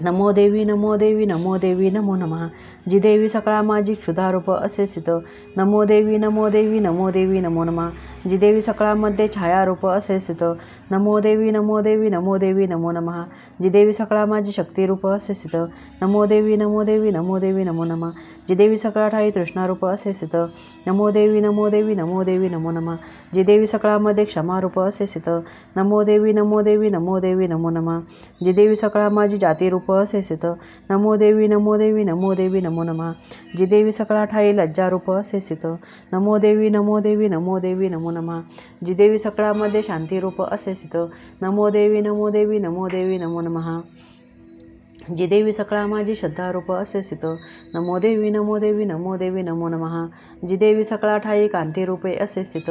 नमो देवी नमो देवी नमो देवी नमो नमः. जी देवी सकळा माझी क्षुधारूप असे स्थित. नमो देवी नमो देवी नमो देवी नमो नमः. जी देवी सकळामध्ये छायारूप असे स्थित. नमो देवी नमो देवी नमो देवी नमो नमः. जी देवी सकळा माझी शक्तिरूप असे स्थित. नमो देवी नमो देवी नमो देवी नमो नमः. जी देवी सकळा ठाई तृष्णारूप असे स्थित. नमो देवी नमो देवी नमो देवी नमो नमः. जी देवी सकळामध्ये क्षमारूप असे स्थित. नमो देवी नमो देवी नमो देवी नमो नमः. जी देवी सकळा माझी जातीरूप असे स्थित. नमो देवी नमो देवी नमो देवी नमो नमः. जी देवी सकळा ठाई लज्जारूप असे स्थित. नमो देवी नमो देवी नमो देवी नमो नमः. जी देवी सकळामध्ये शांतीरूप असे स्थित. नमो देवी नमो देवी नमो देवी नमो नमः. जी देवी सकळा माझी श्रद्धारूप असे स्थित. नमो देवी नमो देवी नमो देवी नमो नमः. जी देवी सकळा ठाई कांतीरूपे असे स्थित.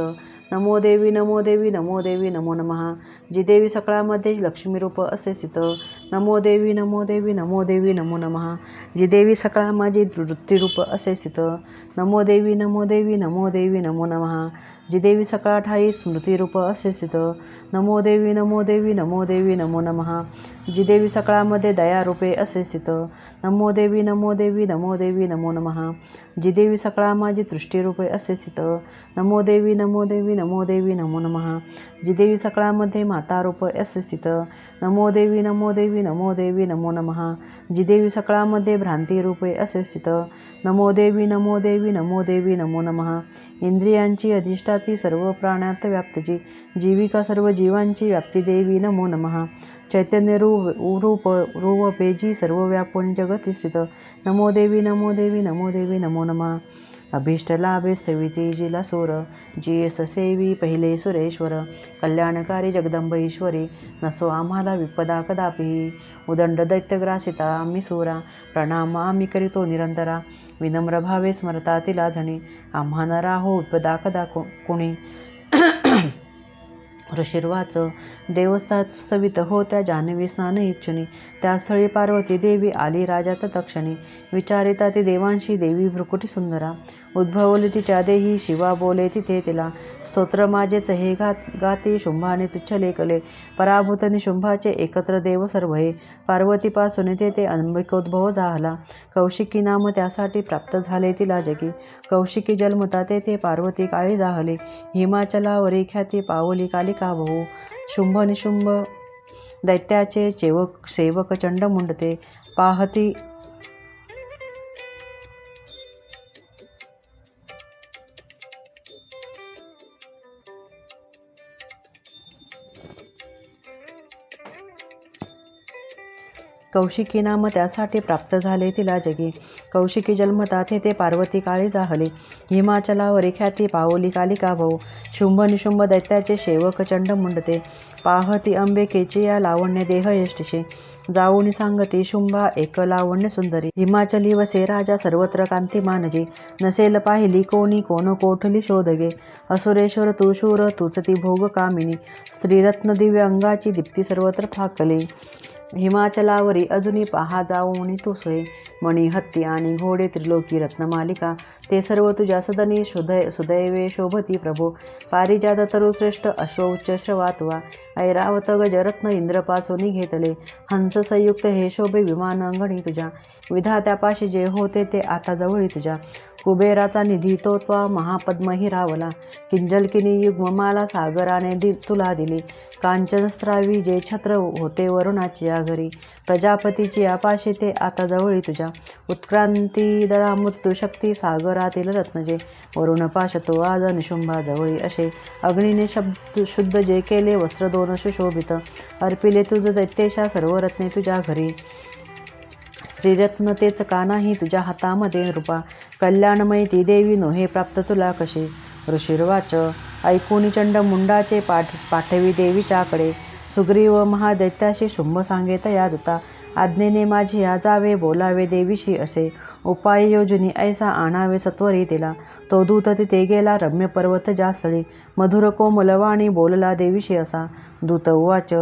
नमो देवी नमो देवी नमो देवी नमो नमः. जी देवी सकळामध्ये लक्ष्मीरूप असे स्थित. नमो देवी नमो देवी नमो देवी नमो नमः. जी देवी सकळा माझी वृत्तीरूप असे स्थित. नमो देवी नमो देवी नमो देवी नमो नमः. जी देवी सकळा ठाई स्मृतिरूप असे स्थित. नमो देवी नमो देवी नमो देवी नमो नमः. जी देवी सकळामध्ये दयारूपे असे स्थित. नमो देवी नमो देवी नमो देवी नमो नमः. जी देवी सकळा माझी दृष्टीरूपे असे स्थित. नमो देवी नमो देवी नमो देवी नमो नमः. जी देवी सकळामध्ये मातारूप असे स्थित. नमो देवी नमो देवी नमो देवी नमो नमः. जी देवी सकळामध्ये भ्रांतीरूपे असे स्थित. नमो देवी नमो देवी नमो देवी नमो नमः. इंद्रियांची अधिष्ठाती सर्व प्राण्यात व्याप्तची जीविका सर्व जीवांची व्याप्ती देवी नमो नमः. चैतन्य रूपे जी सर्व व्यापून जगती स्थित. नमो देवी नमो देवी नमो देवी नमो नमः. अभीष्ट लाभे स्थविती जिला सूर जी ससेवी पहिले सुरेश्वर. कल्याणकारी जगदंब ईश्वरी नसो आम्हाला विपदा कदापि. उदंड दैत्यग्रासिता आम्ही सुरा प्रणाम आम्ही करीतो निरंतरा. विनम्र भावे स्मरता तिला जणी आम्हा न राहो विपदा कदा कुणी. ऋषिर्वाच. देवस्थात स्थवित होत्या जान्हवी स्नान इच्छुनी. त्या स्थळी पार्वती देवी आली राजात तक्षणी. विचारिता ती देवांशी देवी भ्रुकुटी सुंदरा. उद्भवली तिच्या देही शिवा बोले तिथे तिला. स्तोत्र माझेच हे गाती शुंभाने तुच्छ लेखले. पराभूत निशुंभाचे एकत्र देव सर्व हे. पार्वतीपासून तेथे अंबिकोद्भव झाला. कौशिकी नाम त्यासाठी प्राप्त झाले तिला जगी. कौशिकी जन्मता तेथे पार्वती काळी जाहले. हिमाचलावरी ख्याती पावली कालिका बहु. शुंभ निशुंभ दैत्याचे सेवक चंडमुंड ते पाहती कौशिकी नाम त्यासाठी प्राप्त झाले तिला जगी. कौशिकी जन्मता ते पार्वती काळी जाहले. हिमाचलावरी ख्याती पावली कालिका भाऊ. शुंभ निशुंभ दैत्याचे सेवक चंडमुंड ते पाहती अंबिकेची या लावण्य देह यष्टीशी. जाऊनी सांगती शुंभा एक लावण्य सुंदरी. हिमाचली वसे राजा सर्वत्र कांती मानजी. नसेल पाहिली कोणी कोण कोठली शोधगे. असुरेश्वर तू शूर तूच ती भोग कामिनी. स्त्रीरत्न दिव्य अंगाची दीप्ती सर्वत्र फाकली. हिमाचलावरी अजुनी पहा जाऊनी तू सोय. मणी हत्ती आणि घोडे त्रिलोकी रत्नमालिका. ते सर्व तुझ्या सदनी सुदैवे शोभती प्रभो. पारिजात तरुश्रेष्ठ अश्वउच्च श्रवातुवा. ऐरावत गजरत्न इंद्रपासून घेतले. हंस संयुक्त हे शोभे विमान अंगणी तुझ्या. विधात्यापाशी जे होते ते आता जवळी तुझ्या. कुबेराचा निधी तो त्वा महापद्म हिरावला. किंजलकिनी युग्ममाला सागराने तुला दिली. कांचनस्त्रावी जे छत्र होते वरुणाची या घरी. प्रजापतीची आपाशी ते आता जवळी तुझ्या. उत्क्रांती दळा मृत्यू शक्ती सागरातील रत्नजे. वरुण पाश तो आज निशुंभा जवळी असे. अग्नीने शुद्ध जे केले वस्त्र दोन सुशोभित. अर्पिले तुझ दैत्येशा सर्व रत्ने तुझ्या घरी. स्त्रीरत्न तेच का नाही तुझ्या हातामध्ये नृपा. कल्याणमयी ती देवी नोहे प्राप्त तुला कशी. ऋषिर्वाच ऐकूनी चंडमुंडाचे पाठवी देवीच्याकडे. सुग्रीव महादैत्याशी शुंभ सांगेत या दूता. आज्ञेने माझी या जावे बोलावे देवीशी असे. उपाय योजनी ऐसा आणावे सत्वरी तिला. तो दूत तिथे गेला रम्य पर्वत जास्थळी. मधुर कोमलवाणी बोलला देवीशी असा. दूत उवाच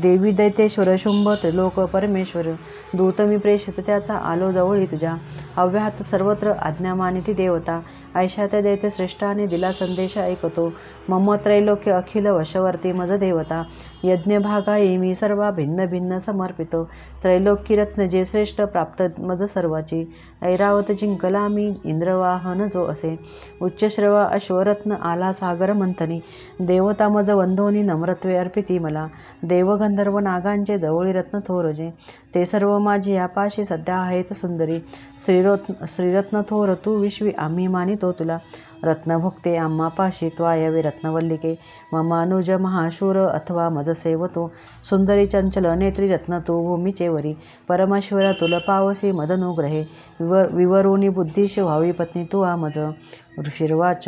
देवी दैत्येश्वर शुंभ त्रिलोक परमेश्वर. दूत मी प्रेषित त्याचा आलो जवळी तुझ्या. अव्याहत सर्वत्र आज्ञा मानिती देवता. ऐशा त्या दैत्यश्रेष्ठाने दिला संदेश ऐकतो. मम त्रैलोक्य अखिल वशवर्ती मज देवता. यज्ञ भागाई मी सर्वा भिन्न भिन्न समर्पितो. त्रैलोक्य रत्न जे श्रेष्ठ प्राप्त मज सर्वाची. ऐरावत जिंकला मी इंद्रवाहन जो असे. उच्चश्रवा अश्वरत्न आला सागर मंथनी. देवता मज वंदोनी नम्रत्वे अर्पिती मला. देवगंधर्व नागांचे जवळी रत्न थोरजे. ते सर्व माझी यापाशी सध्या आहेत सुंदरी. श्रीरत्न थोर तू विश्वी आम्ही मानितो तुला. रत्नभुक्ते आम्हापाशी त्वायवे रत्नवल्लिके. मम अनुज महाशूर अथवा मज सेवतो. सुंदरी चंचल नेत्री रत्न तू भूमीचे वरी. परमेश्वरा तुला पावसी मदनुग्रहे. विवरुनी बुद्धीशी व्हावी पत्नी तू मज. ऋषिर्वाच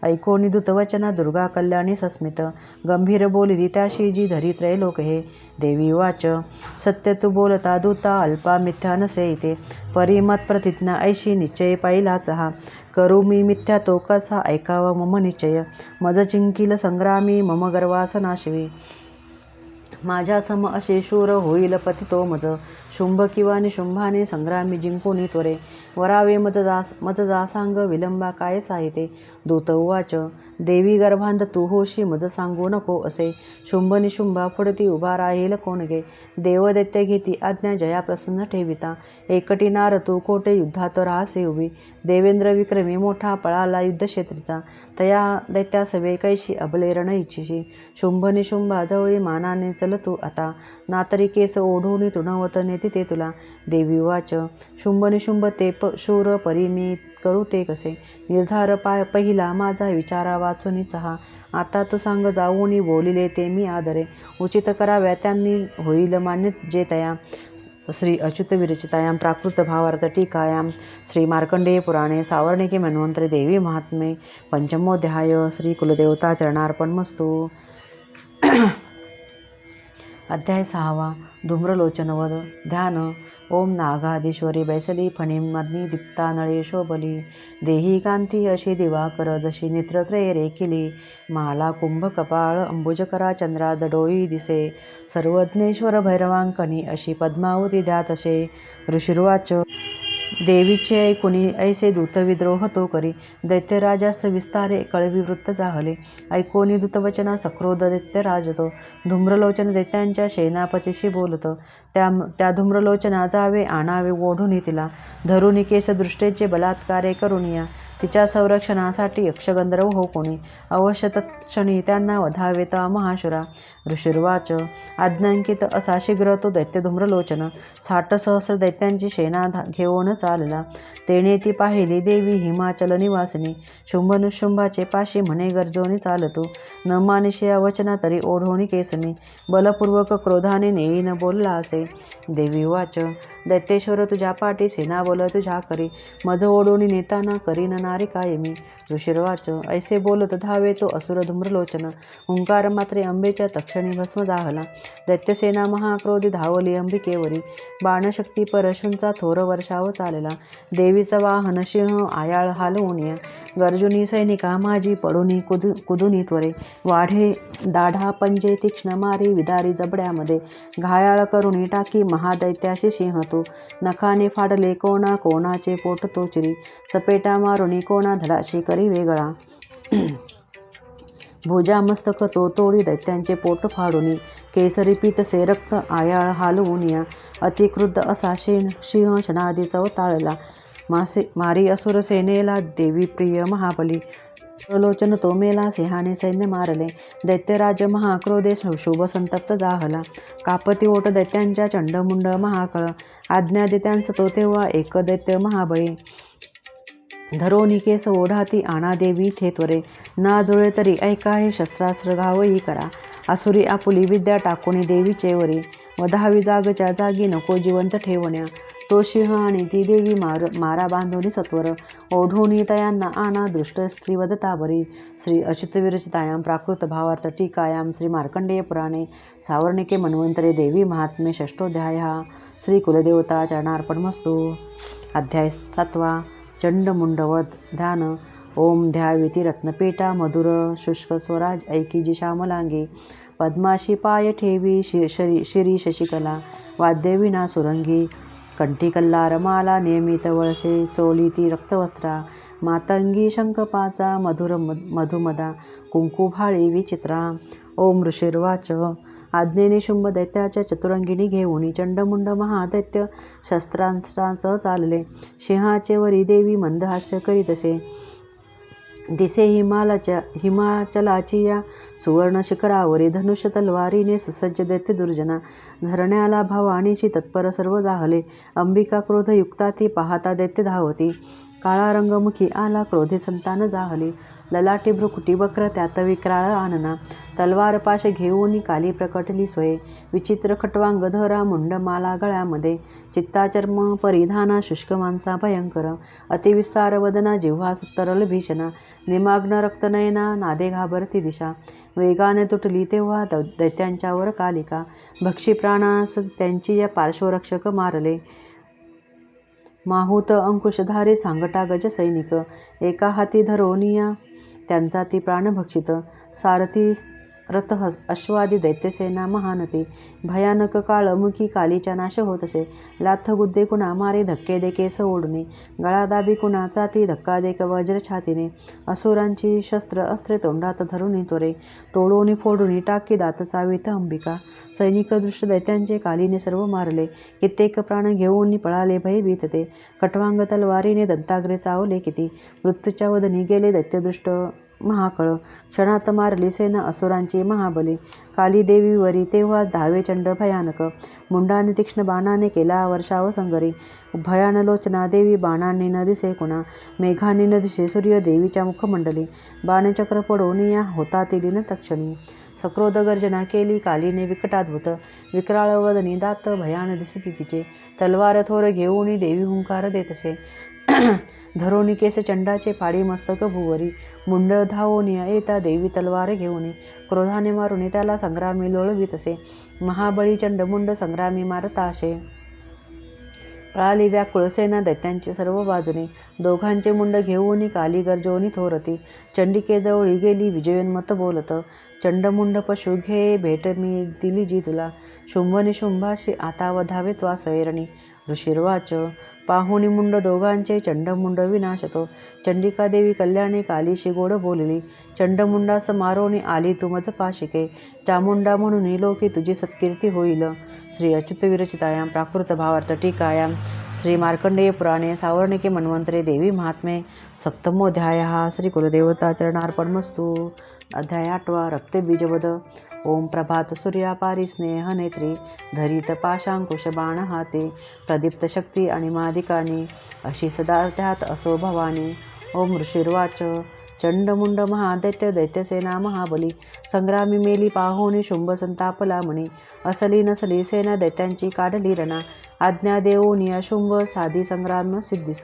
ऐकोनी दूतवचना दुर्गा कल्याणी सस्मित. गंभीर बोलिली त्याशी जी धरी त्रैलोक हे. देवी वाच सत्य तू बोलता दूता अल्पा मिथ्या नसे इथे. परिमत प्रतिज्ञा ऐशी निश्चय पाहिलाच हा. करू मी मिथ्या तो कसा ऐकावा मम निश्चय. मज चिंकिल संग्रामी मम गर्वास नाशिवी. माझ्या सम असे शूर होईल पती तो मज. शुंभ किंवा निशुंभाने संग्रामी जिंकुनी त्वरे. वरावे मज जासांग विलंबा काय साहिते. दूत उवाच देवी गर्भांत तू होशी मज सांगू नको असे. शुंभ निशुंभा पुढती उभा राहील कोण गे. देवदैत्य घेती आज्ञा जया प्रसन्न ठेविता. एकटी नार तू कोटे युद्धात राहसे उभी. देवेंद्र विक्रमी मोठा पळाला युद्धक्षेत्रीचा. तया दैत्या सवे कैशी अबले रण इच्छिशी. शुंभ निशुंभा जवळी मानाने चल तू आता. नातरी केस ओढून तृणवत नेती ते तुला. देवी वाच शुंभ निशुंभ ते शूर परी मी करू ते कसे. निर्धार पहिला माझा विचारा वाचून चहा. आता तू सांग जाऊनी बोलिले ते मी आदरे. उचित कराव्या त्यांनी होईल मान्य जे तया. श्री अच्युत विरचितायां प्राकृत भावार्थ टीकायां श्री मार्कंडेय पुराणे सावर्णिके मन्वंतरे देवी महात्म्ये पंचमोऽध्याय. श्री कुलदेवता चरणार्पणमस्तु. अध्याय 6. धूम्रलोचनवध. ध्यान. ओम नागाधीश्वरी बैसली फणीमग्नी दीप्ता नळे शोभली. देही कांती अशी दिवाकर जशी नेत्रत्रये रेखिली. माला कुंभ कपाळ अंबुजकरा चंद्रार्ध डोई दिसे. सर्वज्ञेश्वर भैरवांकनी अशी पद्मावती ध्यातसे. ऋषिर्वाच देवीचे ऐकुनी ऐसे दूत विद्रोह तो करी. दैत्यराजास विस्तारे कळवी वृत्त जाहले. ऐकोनी दूतवचना सक्रोध दैत्यराज तो. धूम्रलोचन दैत्यांच्या सेनापतीशी बोलतो. त्या धूम्रलोचना जावे आणावे ओढून तिला. धरुनी केस दृष्टेचे बलात्कारे करुनिया. तिच्या संरक्षणासाठी यक्षगंधर्व हो कोणी, अवश्य तत्क्षणी त्यांना वधावेत महाशुरा. ऋषिर्वाच. आज्ञांकित असा शीघ्र तो दैत्य धूम्रलोचन 60 सहस्र दैत्यांची सेना घेऊन चालला. तेणे ती पाहिली देवी हिमाचल निवासिनी, शुंभनुशुंभाचे पाशी म्हणे गर्जोनी चालतो. न मानिशी या वचना तरी ओढोनी केसमी, बलपूर्वक क्रोधाने नेईन बोलला असे. देवी वाच. दैत्येश्वर तुझ्या पाठी सेना बोल तुझ्या करी, मज ओढोनी नेताना करीन नारी कायमी. ऋषिर्वाच. ऐसे बोलत धावे तो असुर धूम्रलोचन, हुंकार मात्रे अंबेच्या तक्षणी भस्म जाहला. दैत्यसेना महाक्रोधी धावली अंबिकेवरी, बाणशक्ती परशूंचा थोर वर्षाव चालला. देवीचा वाहन सिंह आयाळ हालवून, गर्जुनी सैनिका माझी पडुनी कुदुनी त्वरे. वाढे दाढा पंजे तीक्ष्ण मारी विदारी जबड्यामध्ये, घायाळ करुणी टाकी महादैत्याशी सिंह तो. नखाने फाडले कोणा कोणाचे पोट तो चिरी, चपेटा मारुनी कोणा धडाशी करी वेगळा. भुजा मस्तक तो तोडी दैत्यांचे पोट फाडुनी, केसरी पीतसे रक्त आयाळ हालवून या. अतिक्रुद्ध असा सिंह क्षणादी चवताळला, मारी असुर सेनेला देवी प्रिय महाबली. प्रलोचन तो मेला सिंहाने सैन्य मारले, दैत्यराज महाक्रोधे शुभ संतप्त जाहला. कापती ओट दैत्यांच्या चंडमुंड महाकळ, आज्ञा देत्यांस तो तेव्हा एक दैत्य महाबळी. धरोनी केस ओढाती आणा देवी थे त्वरे, ना जुळे तरी ऐका हे शस्त्रास्त्र घावई करा. आसुरी आपुली विद्या टाकुनी देवीचे वरी, वधावी जागच्या जागी नको जिवंत ठेवण्या. तो सिंह आणि ती देवी मारा बांधुनी सत्वर, ओढोनी तयांना आणा दृष्ट स्त्री वदता बरी. श्री अच्युत विरचितायां प्राकृत भावार्थ टीकायां श्री मार्कंडेय पुराणे सावर्णिके मन्वंतरे देवी महात्म्ये षष्ठोध्यायः. श्री कुलदेवता चरणार्पणमस्तु. अध्याय 7. चंडमुंडवध. ध्यान. ओम ध्याविती रत्नपेटा मधुर शुष्क स्वराज ऐकी श्यामलांगी, पद्माशी पाय ठेवी शिरी शशिकला, वाद्य विना सुरंगी. कंठी कल्लार माला नियमित वळसे, चोली ती रक्तवस्त्रा, मातंगी शंखपाचा मधुर मधुमदा, कुंकू भाळी विचित्रा. ओम ऋषिर्वाच. आज्ञेने शुंभ दैत्याच्या चतुरंगिणी घेऊन चंडमुंड महादैत्य शस्त्रांसह चालले. सिंहाचे वरी देवी मंदहास्य करीतसे, दिसे हिमाचलाची या सुवर्ण शिखरावरी. धनुष्य तलवारीने सुसज्ज दैत्य दुर्जना, धरण्याला भवानीची तत्पर सर्व जाहले. अंबिका क्रोधयुक्ता ती पाहता दैत्य धावती, काळा रंगमुखी आला क्रोधे संतान जाहली. ललाटी भ्रुकुटी वक्र त्यात विक्राळ आनना, तलवार पाश घेऊन काली प्रकटली स्वये. विचित्र खटवांग धरा मुंडमाला गळ्यामध्ये, चित्ताचर्म परिधाना शुष्क मांसा भयंकर. अतिविस्तार वदना जिव्हा तरल भीषणा, निमाग्न रक्तनयना नादे घाबरती दिशा. वेगाने तुटली तेव्हा दैत्यांच्यावर कालिका, भक्षी प्राणास त्यांची या पार्श्वरक्षक मारले. माहूत अंकुशधारी सांगटा गज सैनिक, एका हाती धरोनिया त्यांचा ती प्राण भक्षित. सारथी रथ अश्वादी दैत्यसेना महानती, भयानक काळमुखी कालीच्या नाश होतसे. लाथ गुद्दे कुणा मारे धक्के दे केस ओढणे, गळा दाबी कुणाचा ती धक्का दे वज्र छातीने. असुरांची शस्त्र अस्त्रे तोंडात धरुनी त्वरे, तोडोनी फोडूनी टाकी दात चावीत अंबिका. सैनिक दृष्ट दैत्यांचे कालीने सर्व मारले, कित्येक प्राण घेऊन पळाले भयभीत ते. खटवांग तलवारीने दंताग्रे चावले किती, मृत्यूच्या वदनी गेले दैत्यदृष्ट महाकळ. क्षणात मारली सेना असुरांची महाबली, काली देवीवरी तेव्हा धावे चंड भयानक. मुंडाने तीक्ष्ण बाणाने केला वर्षाव संगरी, भयान लोचना देवी बाणांनी न दिसे कुणा. मेघांनी न दिसे सूर्य देवीच्या मुखमंडली, बाणचक्र पडून या होता तिलीन तक्षणी. सक्रोध गर्जना केली कालीने विकटाद्भुत, विक्राळ वदनी दात भयान दिसती तिचे. तलवार थोर घेऊन देवी हुंकार देतसे, धरोनी केस चंडाचे पाडी मस्तक भुवरी. मुंड धावोनिया येता देवी तलवार घेऊन, क्रोधाने मारुनी त्याला संग्रामी लोळवितसे. महाबळी चंडमुंड संग्रामी मारताशे, पळाली व्याकुळ सेना दैत्यांची सर्व बाजूने. दोघांचे मुंड घेऊन काली गर्जोनी थोरती, चंडिकेजवळी गेली विजयोन्मत बोलत. चंडमुंड पशु घे भेट मी दिली जी तुला, शुंभनिशुंभाशी आता वधावे त्वा स्वैरणी. ऋषिर्वाच. पाहुणी मुंड दोघांचे चंडमुंड विनाशतो, चंडिका देवी कल्याणी कालीशी गोड बोलली. चंडमुंडास मारोनी आली तू मज पाशिके, चामुंडा म्हणून लोकी तुझी सत्कीर्ती होईल. श्री अच्युत विरचितायां प्राकृत भावार्थ टीकायां श्री मार्कंडेय पुराणे सावर्णिके मन्वंतरे देवी महात्म्ये सप्तमोऽध्याय श्री कुलदेवता चरणार्पणमस्तु। अध्याय 8 रक्तबीजवध। ओम प्रभात सूर्यापारी स्नेह नेत्री धरित पाशांकुश बाण हाते प्रदीप्त शक्ती आणि मादिकानी अशी सदा त्यात असो भवानी। ओम ऋषिर्वाच चंडमुंड महादैत्य दैत्यसेना महाबली संग्रामी मेली पाहोनी शुंभ संतापला म्हणी असली नसली सेना दैत्यांची काढली रणा आज्ञा देऊनी अशुंभ साधी संग्राम सिद्धिस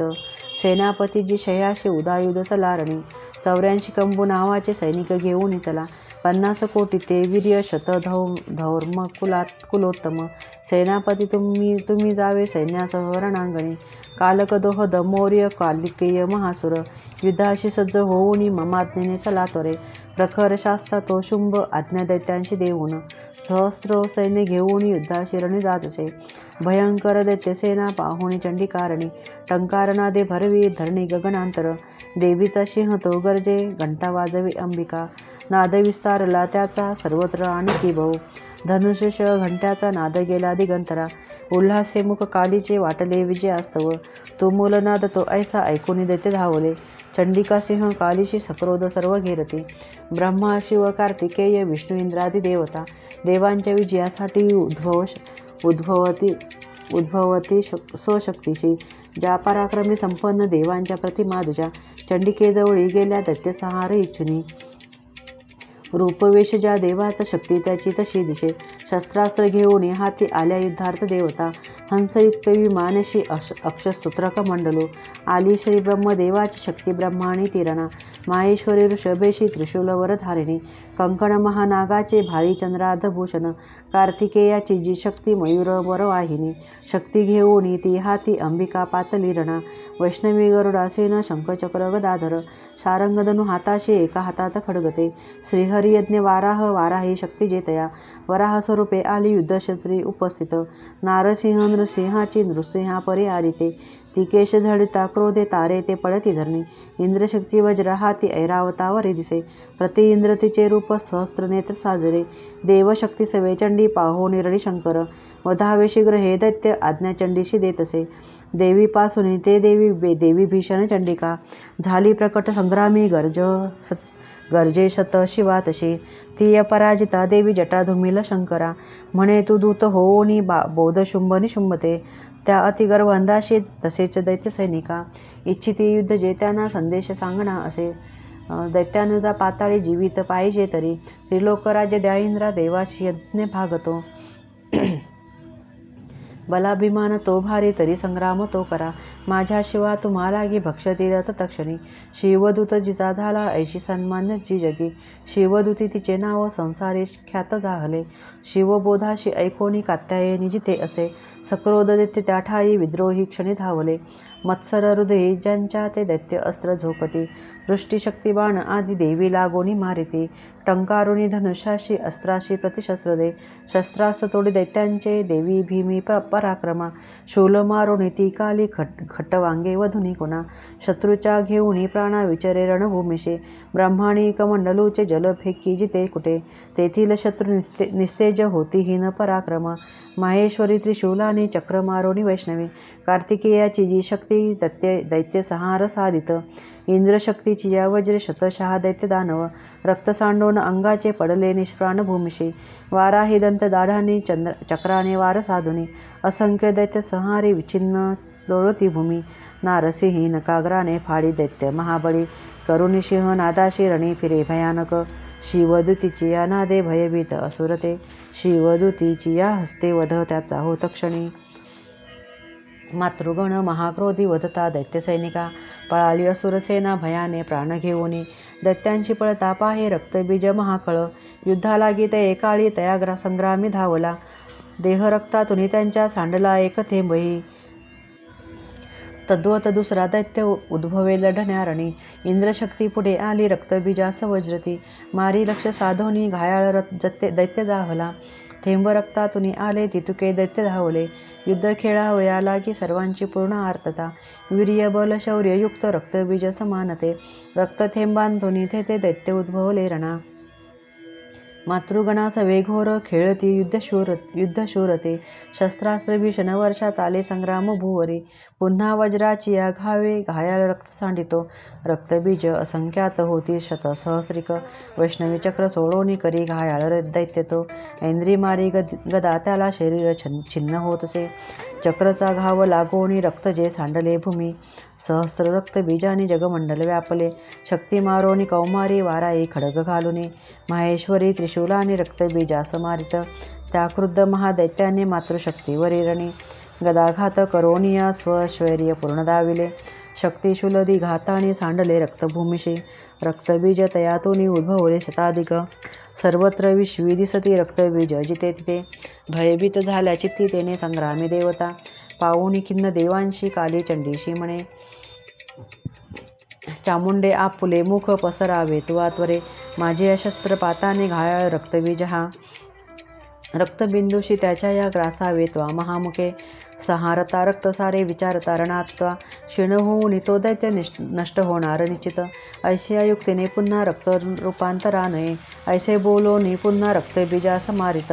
सेनापती जी शयाशी उदायुध चलारणी 84 कंबू नावाचे सैनिक घेऊन चला 50 कोटी ते वीर्य शत धौर्म कुलोत्तम सेनापती तुम्ही जावे सैन्यासह रणांगणी कालकदोह दमौर्य कालिकेय महासुर युद्धाशी सज्ज होऊनी ममाज्ञेने चला त्वरे प्रखर शास्ता तो शुंभ आज्ञा दैत्यांशी देऊन सहस्र सैन्य घेऊन युद्धाशी रणी जात असे भयंकर दैत्यसेना पाहुणी चंडिकारणी टंकारनादे भरवी धरणी गगनांतर देवीचा सिंह तो गरजे घंटा वाजवी अंबिका नाद विस्तारला त्याचा सर्वत्र आणखी भाऊ धनुष्यश घंट्याचा नाद गेला दिगंतरा उल्हासे मुख कालीचे वाटले विजयास्तव तो मूलनाद तो ऐसा ऐकून दैत्य धावले चंडिका सिंह कालीशी सक्रोध सर्व घेरती ब्रह्मा शिव कार्तिकेय विष्णू इंद्रादी देवता देवांच्या विजयासाठी उद्भवती स्वशक्तीशी ज्या पराक्रमी संपन्न देवांच्या प्रतिमा तुझ्या चंडिकेजवळी गेल्या दैत्यसंहार इच्छुनी रूपवेश ज्या देवाचा शक्ती त्याची तशी दिशे शस्त्रास्त्र घेऊन हाती आल्या युद्धार्थ देवता हंसयुक्त विमानशी अक्षस्तोत्रक मंडलो आली श्री ब्रह्मदेवाची शक्ती ब्रह्माणी तिरणा माहेश्वरी ऋषभेशी त्रिशूलवर धारिणी कंकण महानागाचे भाळी चंद्रार्धभूषण कार्तिकेयाची जी शक्ती मयूर वरवाहिनी शक्ती घेऊन ती हाती अंबिका पातली रणा वैष्णवी गरुडासेन शंखचक्र गदाधर शारंगधनु हाताशी एका हातात खडगते श्रीहरी यज्ञ वाराही शक्ती जेतया वराह स्वरूपे आली युद्धक्षत्री उपस्थित नारसिंह नृसिंहाची नृसिंहा परी आलिते ती केश झडिता क्रोधे तारे ते पळती धरणी इंद्रशक्ती वज्र हाती ऐरावतावरी दिसे प्रति इंद्र तिचे रूप सहस्त्र नेत्र साजरे देवशक्ती सवे चंडी पाहो निरणी शंकर वधावे शीघ्र हे दैत्य आज्ञा चंडीशी देत असे देवीपासून ते देवी भीषण चंडिका झाली प्रकट संग्रामी गर्जे शत शिवा तशी ती अपराजिता देवी जटाधुमिल शंकरा म्हणे तू दूत होऊनी बोध शुंभ निशुंभते त्या अतिगर्वंदाशी तसेच दैत्य सैनिका इच्छिती युद्ध जेत्यांना संदेश सांगणा असे दैत्यानुजा पाताळी जीवित पाहिजे तरी त्रिलोकराज्य द्या इंद्रा देवाशी यज्ञ भागतो बलाभिमान तो भारी तरी संग्राम तो करा माझ्या शिवा तुम्हाला गी भक्षती रथ तक्षणी शिवदूत जिचा झाला ऐशी सन्मान्य जी जगी शिवदूती तिचे नाव संसारी ख्यात जाहले शिवबोधाशी ऐकोनी कात्यायनी जिथे असे सक्रोध दैत्य त्या ठाई विद्रोही क्षणी धावले मत्सर हृदयी ज्यांच्या ते दैत्य अस्त्र झोकती वृष्टीशक्ती बाण आदी देवी लागोनी मारिती टंकारुणी धनुष्याशी अस्त्राशी प्रतिशस्त्र दे शस्त्रास्त्र तोडी दैत्यांचे देवी भीमी पराक्रमा शूल मारुणी ती काली खट्टवांगे वधुनी कोणा शत्रूच्या घेऊनी प्राणा विचरे रणभूमिशे ब्रह्माणी कमंडलूचे जल फेकी जिते कुठे तेथील शत्रू निस्तेज होती हीन पराक्रम माहेश्वरी त्रिशूलानी चक्र मारुणी वैष्णवी कार्तिकेयाची जी शक्ती दैत्य संहार साधित इंद्रशक्तीची या वज्रे शतशः दैत्य दानव रक्त सांडून अंगाचे पडले निष्प्राण भूमिशी वाराही दंत दाढांनी चक्राने वार साधुनी असंख्य दैत्य संहारी विच्छिन्न लोळती भूमी नारसिंही नकाग्राने फाडी दैत्य महाबळी करुणी सिंह नादाशी रणी फिरे भयानक शिवदूतीची या नादे भयभीत असुरते शिवदूतीची या हस्ते वध त्याचा होत क्षणी मातृगण महाक्रोधी वधता दैत्यसैनिका पळाली असुरसेना भयाने प्राण घेऊनी दैत्यांशी पळता पाहे रक्तबीज महाकळ युद्धाला गीत एकाळी तयाग्रा संग्रामी धावला देह रक्तातून त्यांच्या सांडला एक थेंबही तद्वत दुसरा दैत्य उद्भवे लढण्यारणी इंद्रशक्ती पुढे आली रक्तबीजास वज्रती मारी लक्ष साधोनी घायाळ दैत्य जाहला थेंब रक्तातून आले तितुके दैत्य धावले युद्ध खेळावया लागी सर्वांची पूर्ण आर्तता वीर्य बल शौर्ययुक्त रक्तबीज समानते रक्तथेंबांतून ते दैत्य उद्भवले रणा मातृगणाचा वेघोर खेळती युद्धशूरते शस्त्रास्त्र भीषण वर्षा चाले संग्राम भुवरे पुन्हा वज्राची या घावे घायाळ रक्त सांडितो रक्तबीज असंख्यात होती शत सहस्रिक वैष्णवी चक्र सोडोनी करी घायाळ दैत्य तो ऐंद्री मारी गदा त्याला शरीर छिन्न होतसे चक्रचा घाव लागोनी रक्त जे सांडले भूमी सहस्र रक्त बीजानी जगमंडल व्यापले शक्ती मारोनी कौमारी वाराई खडग घालुनी माहेश्वरी त्रिशूलानी रक्तबीजास मारित त्या क्रुद्ध महादैत्याने मातृशक्तीवरी रणी गदाघात करोनिया स्वशौर्य पूर्ण दाविले शक्तिशूलदी घातानी सांडले रक्तभूमिशी रक्तबीज तयातुनी उद्भवले शताधिक सर्वत्र विश्वी दिसती रक्तबीज जिते तिथे भयभीत झाल्या चित्ती तेने संग्रामी देवता पाऊनी खिन्न देवांशी काली चंडीशी म्हणे चामुंडे आपुले मुख पसरावे तुवा त्वरे माझे अशस्त्रपाताने घायाळ रक्तबीज हा रक्तबिंदूशी त्याच्या या ग्रासावे त्वा महामुखे सहारता रक्त सारे विचारता रणात्वा क्षीण होऊन तो दैत्य नष्ट होणार निश्चित ऐशिया युक्तीने पुन्हा रक्त रूपांतराने ऐसे बोलोनी पुन्हा रक्तबीजास मारित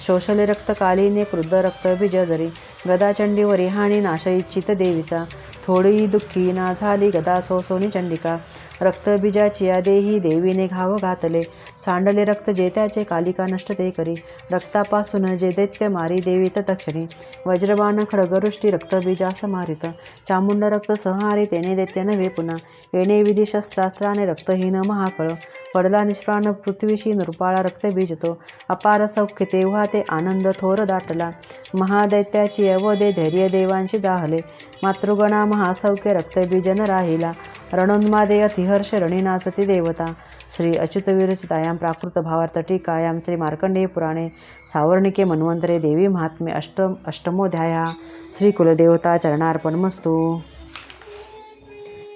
शोषले रक्तकालीने क्रुद्ध रक्तबीज जरी गदाचंडीवरी हानी नाश इच्छित देवीचा थोडी दुःखी ना झाली गदा सोसोनी चंडिका रक्तबीजाची या देही देवीने घाव घातले सांडले रक्त जे त्याचे कालिका नष्ट ते करी रक्तापासून जे दैत्य मारी देवी तत्क्षणी वज्रबाण खडगरुष्टी रक्तबीजास मारित चामुंड रक्त संहारी तेने दैत्य नव्हे पुन्हा येणे विधी शस्त्रास्त्राने रक्तहीन महाकळ पडला निष्प्राण पृथ्वीशी नृपाळा रक्तबीज तो अपार सौख्य तेव्हा ते आनंद थोर दाटला महादैत्याची अवधे धैर्य देवांशी जाहले मातृगणा महासौख्य रक्तबीजन राहिला रणोन्मादे अतिहर्ष रणी नाचती देवता श्री अच्युत विरचितायां प्राकृत भावार्थ टीकायां श्री मार्कंडेय पुराणे सावर्णिके मन्वंतरे देवी महात्म्ये अष्टमोध्याय श्री कुलदेवता चरणार्पणमस्तु।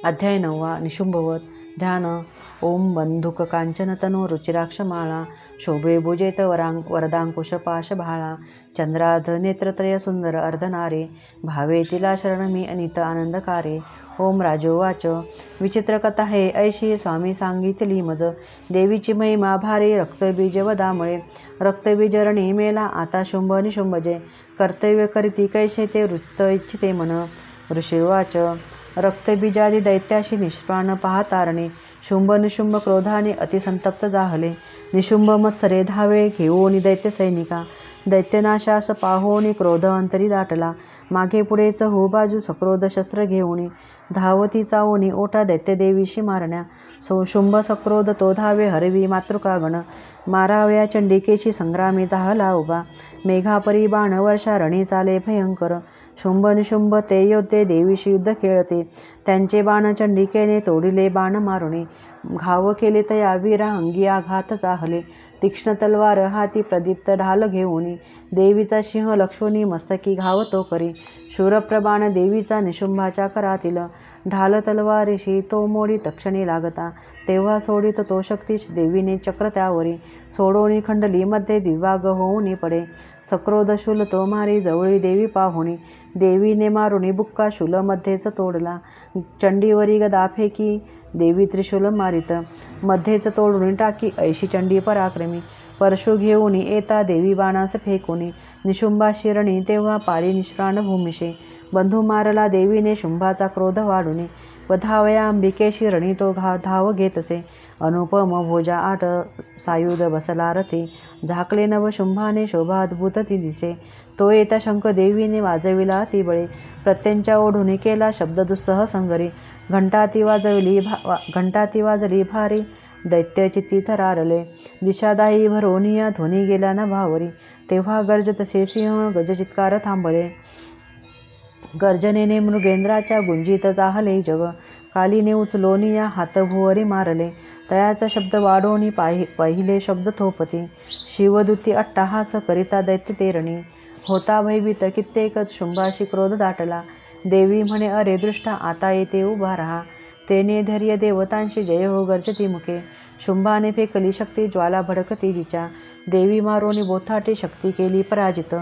अध्याय 9 निशुंभवत ध्यान ओम बंधुक कांचन तनो रुचिराक्षमाळा शोभे भुजेत वरदांकुश पाश भाळा चंद्रार्ध नेत्रत्रय सुंदर अर्धनारे भावे तिला शरण मी अनित आनंदकारे ओम राजोवाच विचित्र कथा हे ऐशी स्वामी सांगितली मज देवीची महिमा भारी रक्तबीज वदामुळे रक्तबीज रणी मेला आता शुंभ निशुंभजे कर्तव्य करीती कैसे ते वृत्त इच्छिते मन ऋषिर्वाच रक्तबीजादी दैत्याशी निष्प्राण पाहतारणे शुंभ निशुंभ क्रोधाने अतिसंतप्त जाहले निशुंभ मत्सरे धावे घेऊनी दैत्य सैनिका दैत्यनाशास पाहोनी क्रोध अंतरी दाटला मागे पुढेच हो बाजू सक्रोध शस्त्र घेऊनी धावती चावोनी ओटा दैत्यदेवीशी मारण्या शुंभ सक्रोध तो धावे हरवी मातृकागण मारावया चंडिकेची संग्रामी जाहला उभा मेघापरी बाण वर्षा रणी चाले भयंकर शुंभ निशुंभ ते योद्धे देवीशी युद्ध खेळते त्यांचे बाण चंडिकेने तोडिले बाण मारुणी घाव केले तया वीरा अंगी आघात चाहले तीक्ष्ण तलवार हाती प्रदीप्त ढाल घेऊनी देवीचा सिंह लक्षोनी मस्तकी घाव तो करी शूरप्रबाण देवीचा निशुंभाच्या करातील ढाल तलवारीशी तो मोडी तक्षणी लागता तेव्हा सोडित तो शक्ती देवीने चक्र त्यावरी सोडोनी खंडलीमध्ये दिवाग होऊनी पडे सक्रोध शूल तो मारी जवळी देवी पाहुणी देवीने मारुणी बुक्का शूलमध्येच तोडला चंडीवरी गदा फेकी देवी त्रिशूल मारित मध्येच तोडून टाकी ऐशी चंडी पराक्रमी परशु घेऊनी येता देवी बाणास फेकुनी निशुंभा शिरणी तेव्हा पाळी निष्प्राण भूमिशे बंधू मारला देवीने शुंभाचा क्रोध वाढुनी वधावया अंबिकेशी रणी तो धाव घेतसे अनुपम भोजा आट सायुध बसला रथे झाकले नव शुंभाने शोभा अद्भुत ती दिसे तो येता शंख देवीने वाजविला ती बळे प्रत्यंच्या ओढुनी केला शब्द दुस्सह संगरी घंटाती वाजली भारी दैत्य चित्ती थरारले दिशादाही भरोनिया ध्वनी गेला न भावरी तेव्हा गर्जतसे सिंह गजचित्कार थांबले गर्जनेने मृगेंद्राच्या गुंजीत जाहले जग कालीने उचलोनिया हात भुवरी मारले तयाचा शब्द वाढोनी पहिले शब्द थोपती शिवदूती अट्टहास करिता दैत्य तेरणी होता भयभीत कित्येक शुंभाशी क्रोध दाटला देवी म्हणे अरे दृष्टा आता येते उभा रहा तेने धैर्य देवतांशी जय हो गर्जती मुखे शुंभाने फेकली शक्ती ज्वाला भडकती जिच्या देवी मारोनी बोथाटी शक्ती केली पराजित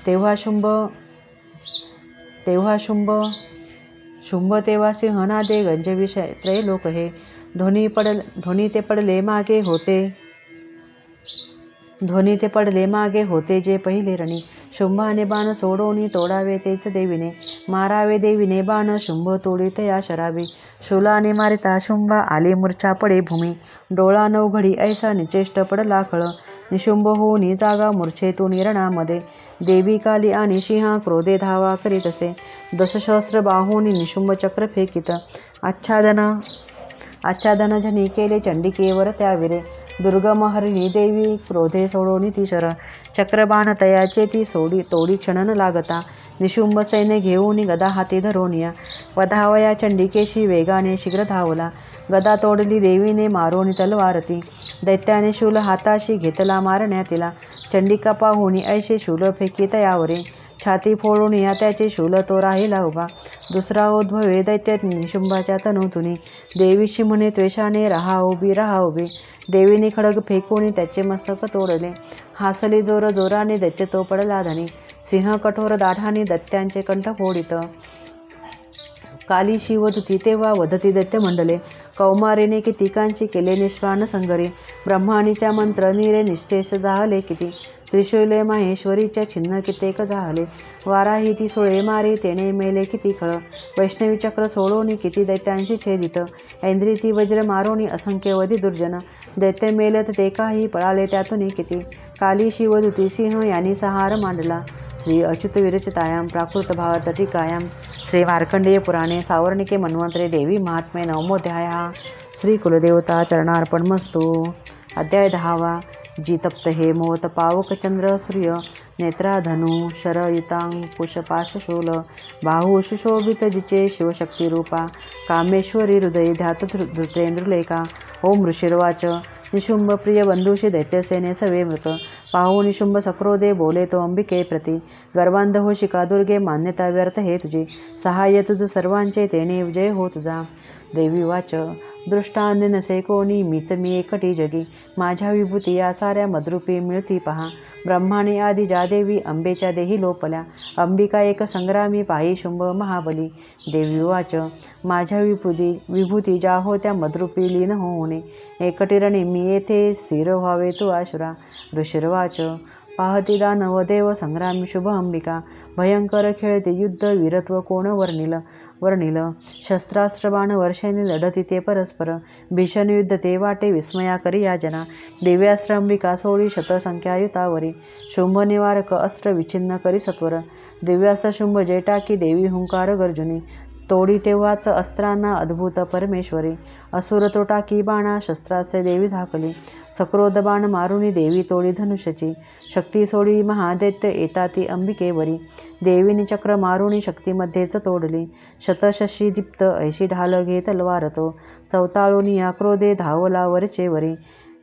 तेव्हा शुंभ तेव्हा सिंहनादे गंजविषय त्रैलोक हे ध्वनी ते पडले मागे होते ध्वनी ते पडले मागे होते जे पहिले रणी. शुंभाने बाण सोडोनी तोडावे तेच देवीने. मारावे देवीने बाण शुंभ तोडीत या शराबी. शूलाने मारिता शुंभा आली मूर्छा पडे भूमी. डोळा नवघडी ऐसा निचेष्ट पडला खळ. निशुंभ होऊनी जागा मूर्छेतून रणामध्ये. देवी काली आणि सिंहा क्रोधे धावा करीत असे. दशसहस्र बाहूनी निशुंभ चक्र फेकित. आच्छादन झनी केले चंडिकेवर त्या विरे. दुर्गम हरिणी देवी क्रोधे सोडोनी ती शर. चक्रबाण तयाचे ती तोडी क्षण न लागता. निशुंभ सैन्य घेऊन गदा हाती धरोनिया. वधावया चंडिकेशी वेगाने शीघ्र धावला. गदा तोडली देवीने मारोनी तलवारती. दैत्याने शूल हाताशी घेतला मारण्या तिला. चंडिका पाहुनी ऐशी शूल फेकीत यावरे. छाती फोडून या त्याचे शूल तो राहिला उभा. दुसरा उद्भवे दैत्य निशुंभाच्या तनूतुनी. देवीशी म्हणे त्वेषाने रहा उभी. देवीने खडग फेकून त्याचे मस्तक तोडले. हासली जोर जोराने दैत्य तो पडला धनी. सिंह कठोर दाढाने दैत्यांचे कंठ फोडित. काली शिवदूती तेव्हा वदती दैत्य मंडले. कौमारीने कितीकांची केले निष्प्राण संगरी. ब्रह्माणीच्या मंत्र निरे निश्चेष जाहले किती. त्रिशूले माहेश्वरीच्या छिन्न कित्येक जाहले. वाराही ती सुळे मारी तेने मेले किती खळ. वैष्णवी चक्र सोडोनी किती दैत्यांशी छेदित. ऐंद्री ती वज्र मारोनी असंख्यवधी दुर्जन. दैत्य मेलत ते काही पळाले त्यातून किती. काली शिवदूती सिंह यांनी सहार मांडला. श्री अच्युत विरचितायां प्राकृत भावार्थ टीकायां श्री मार्कंडेय पुराणे सावर्णिके मन्वंतरे देवी महात्म्ये नवमोऽध्यायः. श्री कुलदेवता चरणार्पणमस्तु. अध्याय 10. जी तप्त हेमोत पावक चंद्र सूर्य. नेत्रा धनु शरयुतांकुश पाशशूल. बाहू सुशोभित जिचे शिवशक्तिरूपा. कामेश्वरी हृदय ध्यात धृतेंद्रुलेखा. ओम ऋषिर्वाच. निशुंभ प्रिय बंधुषी दैत्यसेने सवे मृत. पाहू निशुंभ सक्रोधे बोले तो अंबिके प्रती. गर्वांध हो शिका दुर्गे मान्यता व्यर्थ हे तुझी. सहाय्य तुझ सर्वांचे तेने विजय हो तुझा. देवी वाच. दृष्टान्य नसे कोणी मीच मी एकटी जगी. माझ्या विभूती या साऱ्या मद्रूपी मिळती पहा. ब्रह्माने आधी ज्या देवी अंबेच्या देही लोपल्या. अंबिका एक संग्रामी पायी शुंभ महाबली. देवी वाच. माझ्या विभूती ज्या होत्या मद्रूपी लीन होणे. एकटी रणी मी येथे स्थिर व्हावे तू आशुरा. ऋषिर्वाच. पाहती दानव देव संग्रामी शुभ अंबिका. भयंकर खेळते युद्ध वीरत्व कोण वर्णिल. शस्त्रास्त्र बाण वर्षेने लढती ते परस्पर. भीषण युद्ध ते वाटे विस्मया करी याजना. दिव्यास्त्र अंबिका सोळी शतसंख्यायुतावरी. शुंभ निवारक अस्त्र विच्छिन्न करी सत्वर. दिव्यास्त्र शुंभ जे टाकी देवी हुंकार गर्जुनी. तोडी तेव्हाच अस्त्रांना अद्भुत परमेश्वरी. असुर तो टाकी बाणा शस्त्राचे देवी झाकली. सक्रोध बाण मारुनी देवी तोडी धनुष्यची. शक्ती सोडी महादैत्य येता ती अंबिकेवरी. देवीने चक्र मारुनी शक्तीमध्येच तोडली. शतशशी दीप्त ऐशी ढाल घे तलवार तो. चवताळूनी या क्रोधे धावला वरचेवरी.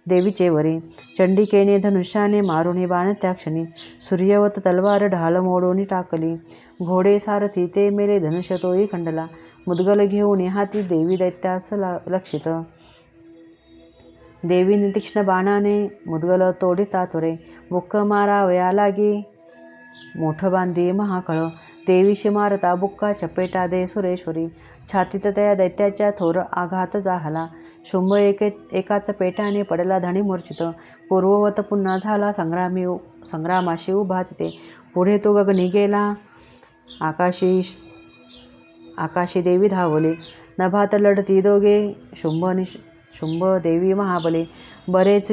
देवीचेवरी. चंडिकेने धनुष्याने मारुनी बाण त्या क्षणी. सूर्यवत तलवार ढाल मोडून टाकली. घोडे सारथी ते मेले धनुष्य तोही खंडला. मुदगल घेऊन हाती देवी दैत्यास लक्षित. देवीने तीक्ष्ण बाणाने मुदगल तोडिता त्वरे. बुक्क मारावया लागी मोठ बांधी महाकळ. देवीशी मारता बुक्का चपेटा दे सुरेश्वरी. छातीत त्या दैत्याच्या थोर आघात जाहला. शुंभ एकाच पेटाने पडला धणी मूर्छित. पूर्ववत पुन्हा झाला संग्रामाशी उभा तिथे. पुढे तो गगनी गेला. आकाशी देवी धावले. नभात लढती दोघे शुंभ देवी महाबले. बरेच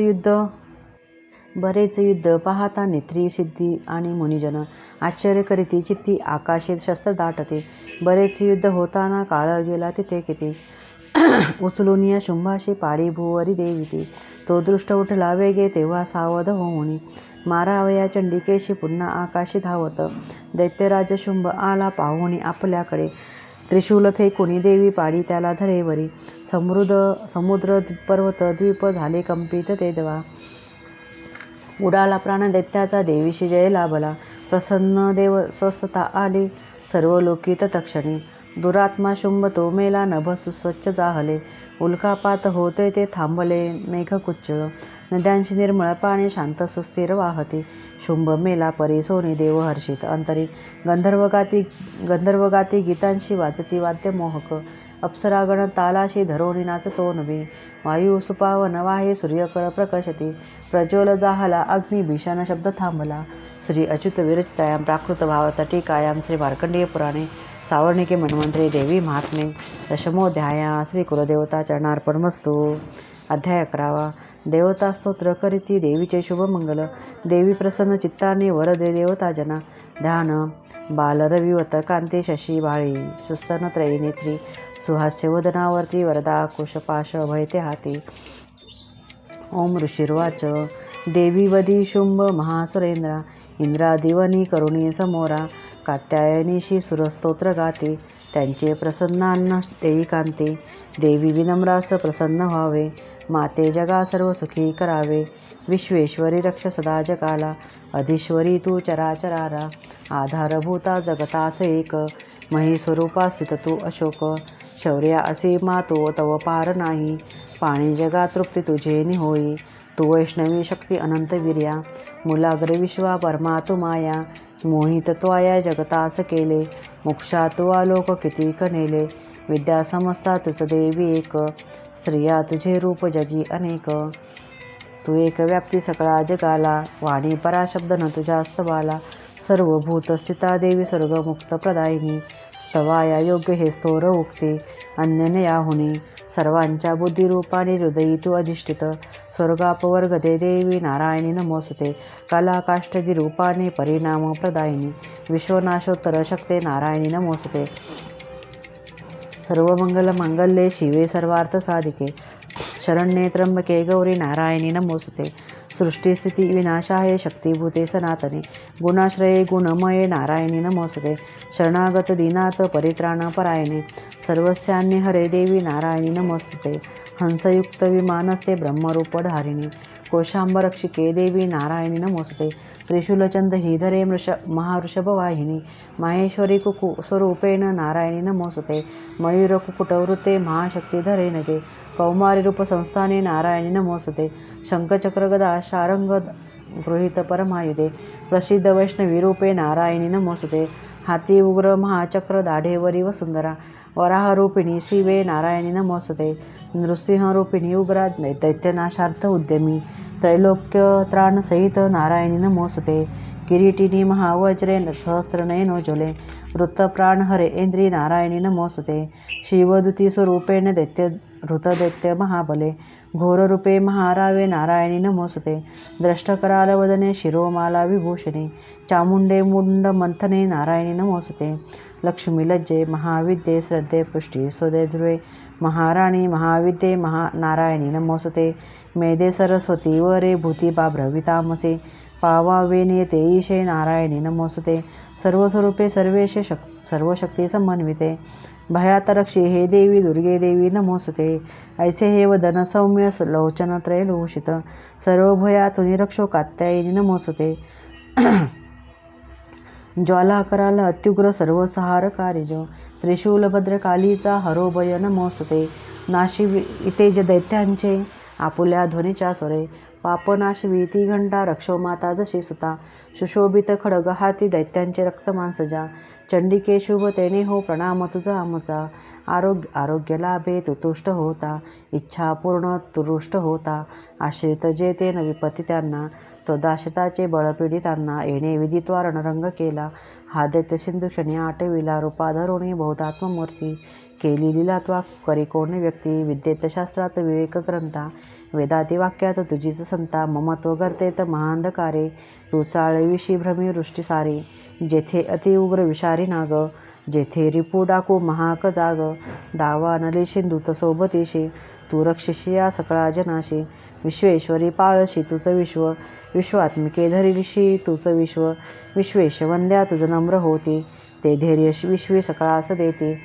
युद्ध पाहता नेत्री सिद्धी आणि मुनिजन. आश्चर्य करीती चित्ती आकाशी शस्त्र दाटते. बरेच युद्ध होताना काळ गेला तिथे किती. उचलून या शुंभाशी पाडी भुवरी देवीती. तो दृष्ट उठला वेगे तेव्हा सावध होऊनी. मारावया चंडिकेशी पुन्हा आकाशी धावत. दैत्यराज शुंभ आला पाहुनी आपल्याकडे. त्रिशूल फेकुनी देवी पाडी त्याला धरेवरी. समुद्र पर्वत द्वीप झाले कंपित ते देवा. उडाला प्राण दैत्याचा देवीशी जय लाभला. प्रसन्न देव स्वस्थता आली सर्व लोकीत तत्क्षणी. दुरात्मा शुंभ तो मेला नभ सुस्वच्छ जाहले. उल्कापात होते ते थांबले मेघकुच्चळ. नद्यांची निर्मळ पाणी शांत सुस्थिर वाहती. शुंभ मेला परी सोनी देव हर्षित अंतरी. गंधर्वगाती गीतांशी वाजती वाद्य मोहक. अप्सरागण तालाशी धरोणी नाचतो नभी. वायू सुपावन वाहे सूर्यकर प्रकशती. प्रज्वल जाहला अग्नी भीषण शब्द थांबला. श्री अच्युत विरचितायां प्राकृत भावतटिकायां श्री मार्कंडेय पुराणे सावर्णिके मन्वंतरे देवी महात्म्ये दशमोऽध्यायः. श्री कुलदेवता चरणार्पणमस्तु. अध्याय 11. देवता स्तोत्र करीती देवीचे शुभमंगल. देवी प्रसन्न चित्ताने वरदे देवता जना. ध्यान. बालरविवत कांती शशी बाळी. सुस्तन त्रयी नेत्री. सुहास्य वदनावर्ती वरदा कुशपाश अभयते हाती. ओम ऋषिर्वाच. देवी वदी शुंभ महासुरेंद्रा. इंद्रादिवनी करुणी समोरा. कात्यायनीशी सुरस्तोत्र गाते. त्यांचे प्रसन्नान्न देई कांती. देवी विनम्रास प्रसन्न व्हावे. माते जगा सर्व सुखी करावे. विश्वेश्वरी रक्ष सदा जगाला. अधीश्वरी तू चराचरारा. आधारभूता जगतास एक. महीस्वरूपा स्थित तू अशोक. शौर्या असीमा तू तव पार नाही. पाणी जगा तृप्ती तुझे निहोई. तू वैष्णवी शक्ती अनंत वीर्या. मूलाग्र विश्वा परमा तू माया. मोहित त्वाया जगतास केले. मोक्षा तू आलोक किती कनेले. विद्या समजता तुझ देवी एक. स्त्रिया तुझे रूप जगी अनेक. तू एक व्याप्ती सकळा जगाला. वाणी पराशब्द न तुझ्या स्तवाला. सर्व भूत स्थिता देवी स्वर्ग मुक्त प्रदायिनी. स्तवाया योग्य हे स्तोर उक्ते. अन्यनयाहुनी सर्वांच्या बुद्धिरूपाने हृदयी तू अधिष्ठित. स्वर्गापवर्ग दे देवी नारायणी नमोस्तुते. कालाकाष्ठदी रूपाने परिणाम प्रदायिनी. विश्वनाशोत्तर शक्ते नारायणी नमोस्तुते. सर्वमंगल मांगल्ये शिवे सर्वार्थ साधिके. शरण्ये त्र्यंबके गौरी नारायणी नमोस्तुते. सृष्टिस्थिती विनाशाय शक्तिभूते सनातने. गुणाश्रये गुणमये नारायणी नमोस्तुते. शरणागत दीनाथ परित्राणपरायणे. सर्वस्यान्ये हरे देवी नारायणी नमोस्तुते. हंसयुक्त विमानस्ते ब्रह्मरूपधारिणी. कोशांबरक्षिके देवी नारायणी नमोस्तुते. त्रिशूलचंद ही धरे महावृषभवाहिनी. माहेश्वरी कुकु स्वरूपेण नारायणी नमोस्तुते. मयूर कुकुटवृत्ते महाशक्ती धरे नगे. कौमारी रूप संस्थाने नारायणी नमोस्तुते. शंखचक्र गदा शारंग गृहीत परमायुधे. प्रसिद्ध वैष्णवी रूपे नारायणी नमोस्तुते. हाती उग्र महाचक्र दाढेवरी वसुंधरा. वराहरूपिणी शिवे नारायणी नमोस्तुते. नृसिंहरूपिणी उग्रा दैत्यनाशार्थ उद्यमी. त्रैलोक्य त्राणसहित नारायणी नमोस्तुते. किरीटिनी महावज्रे सहस्रनयनोज्वले. वृत्तप्राण हरे इंद्री नारायणी नमोस्तुते. शिवदूती स्वरूपेण हृतदैत्य महाबले. घोररूपे महारावे नारायणी नमोस्तुते. द्रष्टकरालवदने शिरोमाला विभूषणे. चामुंडे मुंड मंथने नारायणी नमोस्तुते. लक्ष्मी लज्जे महाविद्ये श्रद्धे पुष्टी स्वदे ध्रुवे. महाराणी महाविद्ये नारायणी नमोस्तुते. मेधे सरस्वती वरे भूती बाभ्रवितामसे. पावावेनेते ईशे नारायणी नमोस्तुते. सर्वस्वरूपे सर्वेशे सर्वशक्ती समन्विते. भयात रक्षी हे देवी दुर्गे देवी नमोस्तुते. ऐसे हे वदन सौम्य लोचन त्रैलोषित. सर्वभयातुनि रक्षो कात्यायनी नमोस्तुते. ज्वालाकराल अत्युग्र सर्वसहारकारिज. त्रिशूल भद्रकालीचा हरोभय नमोस्तुते. नाशी इतेज दैत्यांचे आपुल्या ध्वनीच्या स्वरे. पापनाशवी ती घंटा रक्षो माता जशी सुता. सुशोभित खडग हाती दैत्यांचे रक्तमांसजा. चंडिके शुभ तेने हो प्रणाम तुझा आमचा. आरोग्य लाभे तू तुष्ट होता. इच्छा पूर्ण तुरुष्ट होता. आश्रित जे ते विपत्ती त्यांना. त्वदाश्रिताचे बळ पीडितांना. येणे विदित्वा रणरंग केला. हा दैत्य सिंधू क्षणी आटविला. रूपाधरोणी बहुधात्ममूर्ती. केली लीला त्वा करी कोण व्यक्ती. विद्येत शास्त्रात विवेक ग्रंथा. वेदाती वाक्यात तुझीच संता. ममत्व गर्तेत महांधकारे. तू चाळविशी भ्रमी वृष्टी सारी. जेथे अति उग्र विषारी नाग. जेथे रिपू डाकू महाक जाग. दावा नली सिंधूत सोबतीशी. तू रक्षिशी या सकळा जनाशी. विश्वेश्वरी पाळशी तुझं विश्व. विश्वात्मिके धरिशी तुझं विश्व. विश्वेश वंद्या तुझं नम्र होती. ते धैर्य विश्वी सकळास देती.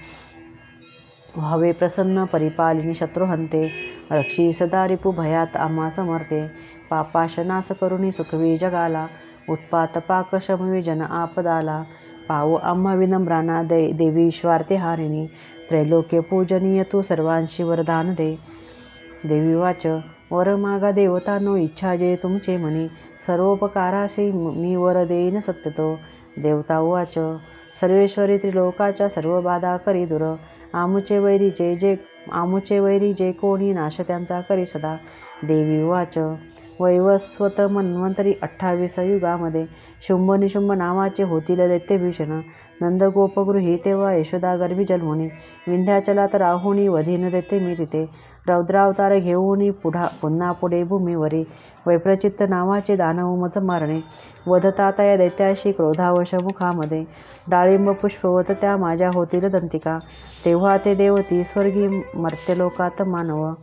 व्हावे प्रसन्न परिपालिनी शत्रुहंते. रक्षी सदा रिपू भयात आम्हा समर्थे. पापाशनास करुणी सुखवी जगाला. उत्पात पाक शमवी जन आपदाला. पावो आम्हा विनम्रांना देवी स्वार्थी हारिणी. त्रैलोक्य पूजनीय तू सर्वांशी वरदान दे. देवी वाच. वर मागा देवतांनो इच्छा जे तुमचे म्हणी. सर्वोपकाराशी मी वर देईन सत्यतो. देवता वाच. सर्वेश्वरी त्रिलोकाच्या सर्व बाधा करी दूर. आमुचे वैरी जे कोणी नाश त्यांचा करी सदा. देवी उवाच. वैवस्वत मन्वंतरी 28 युगामध्ये शुंभ निशुंभ नावाचे होतील दैत्यभीषण. नंदगोपगृही तेव्हा यशोदा गर्भी जन्मोनी. विंध्याचलात राहुनी वधीन देते मी तिथे. रौद्रावतार घेऊनी पुन्हा पुढे भूमीवरी. वैप्रचित्त नावाचे दानव मज मारणे. वधतात या दैत्याशी क्रोधावश मुखामध्ये. डाळिंब पुष्पवत त्या माझ्या होतील दंतिका. तेव्हा ते देवती स्वर्गी मर्त्यलोकात मानव.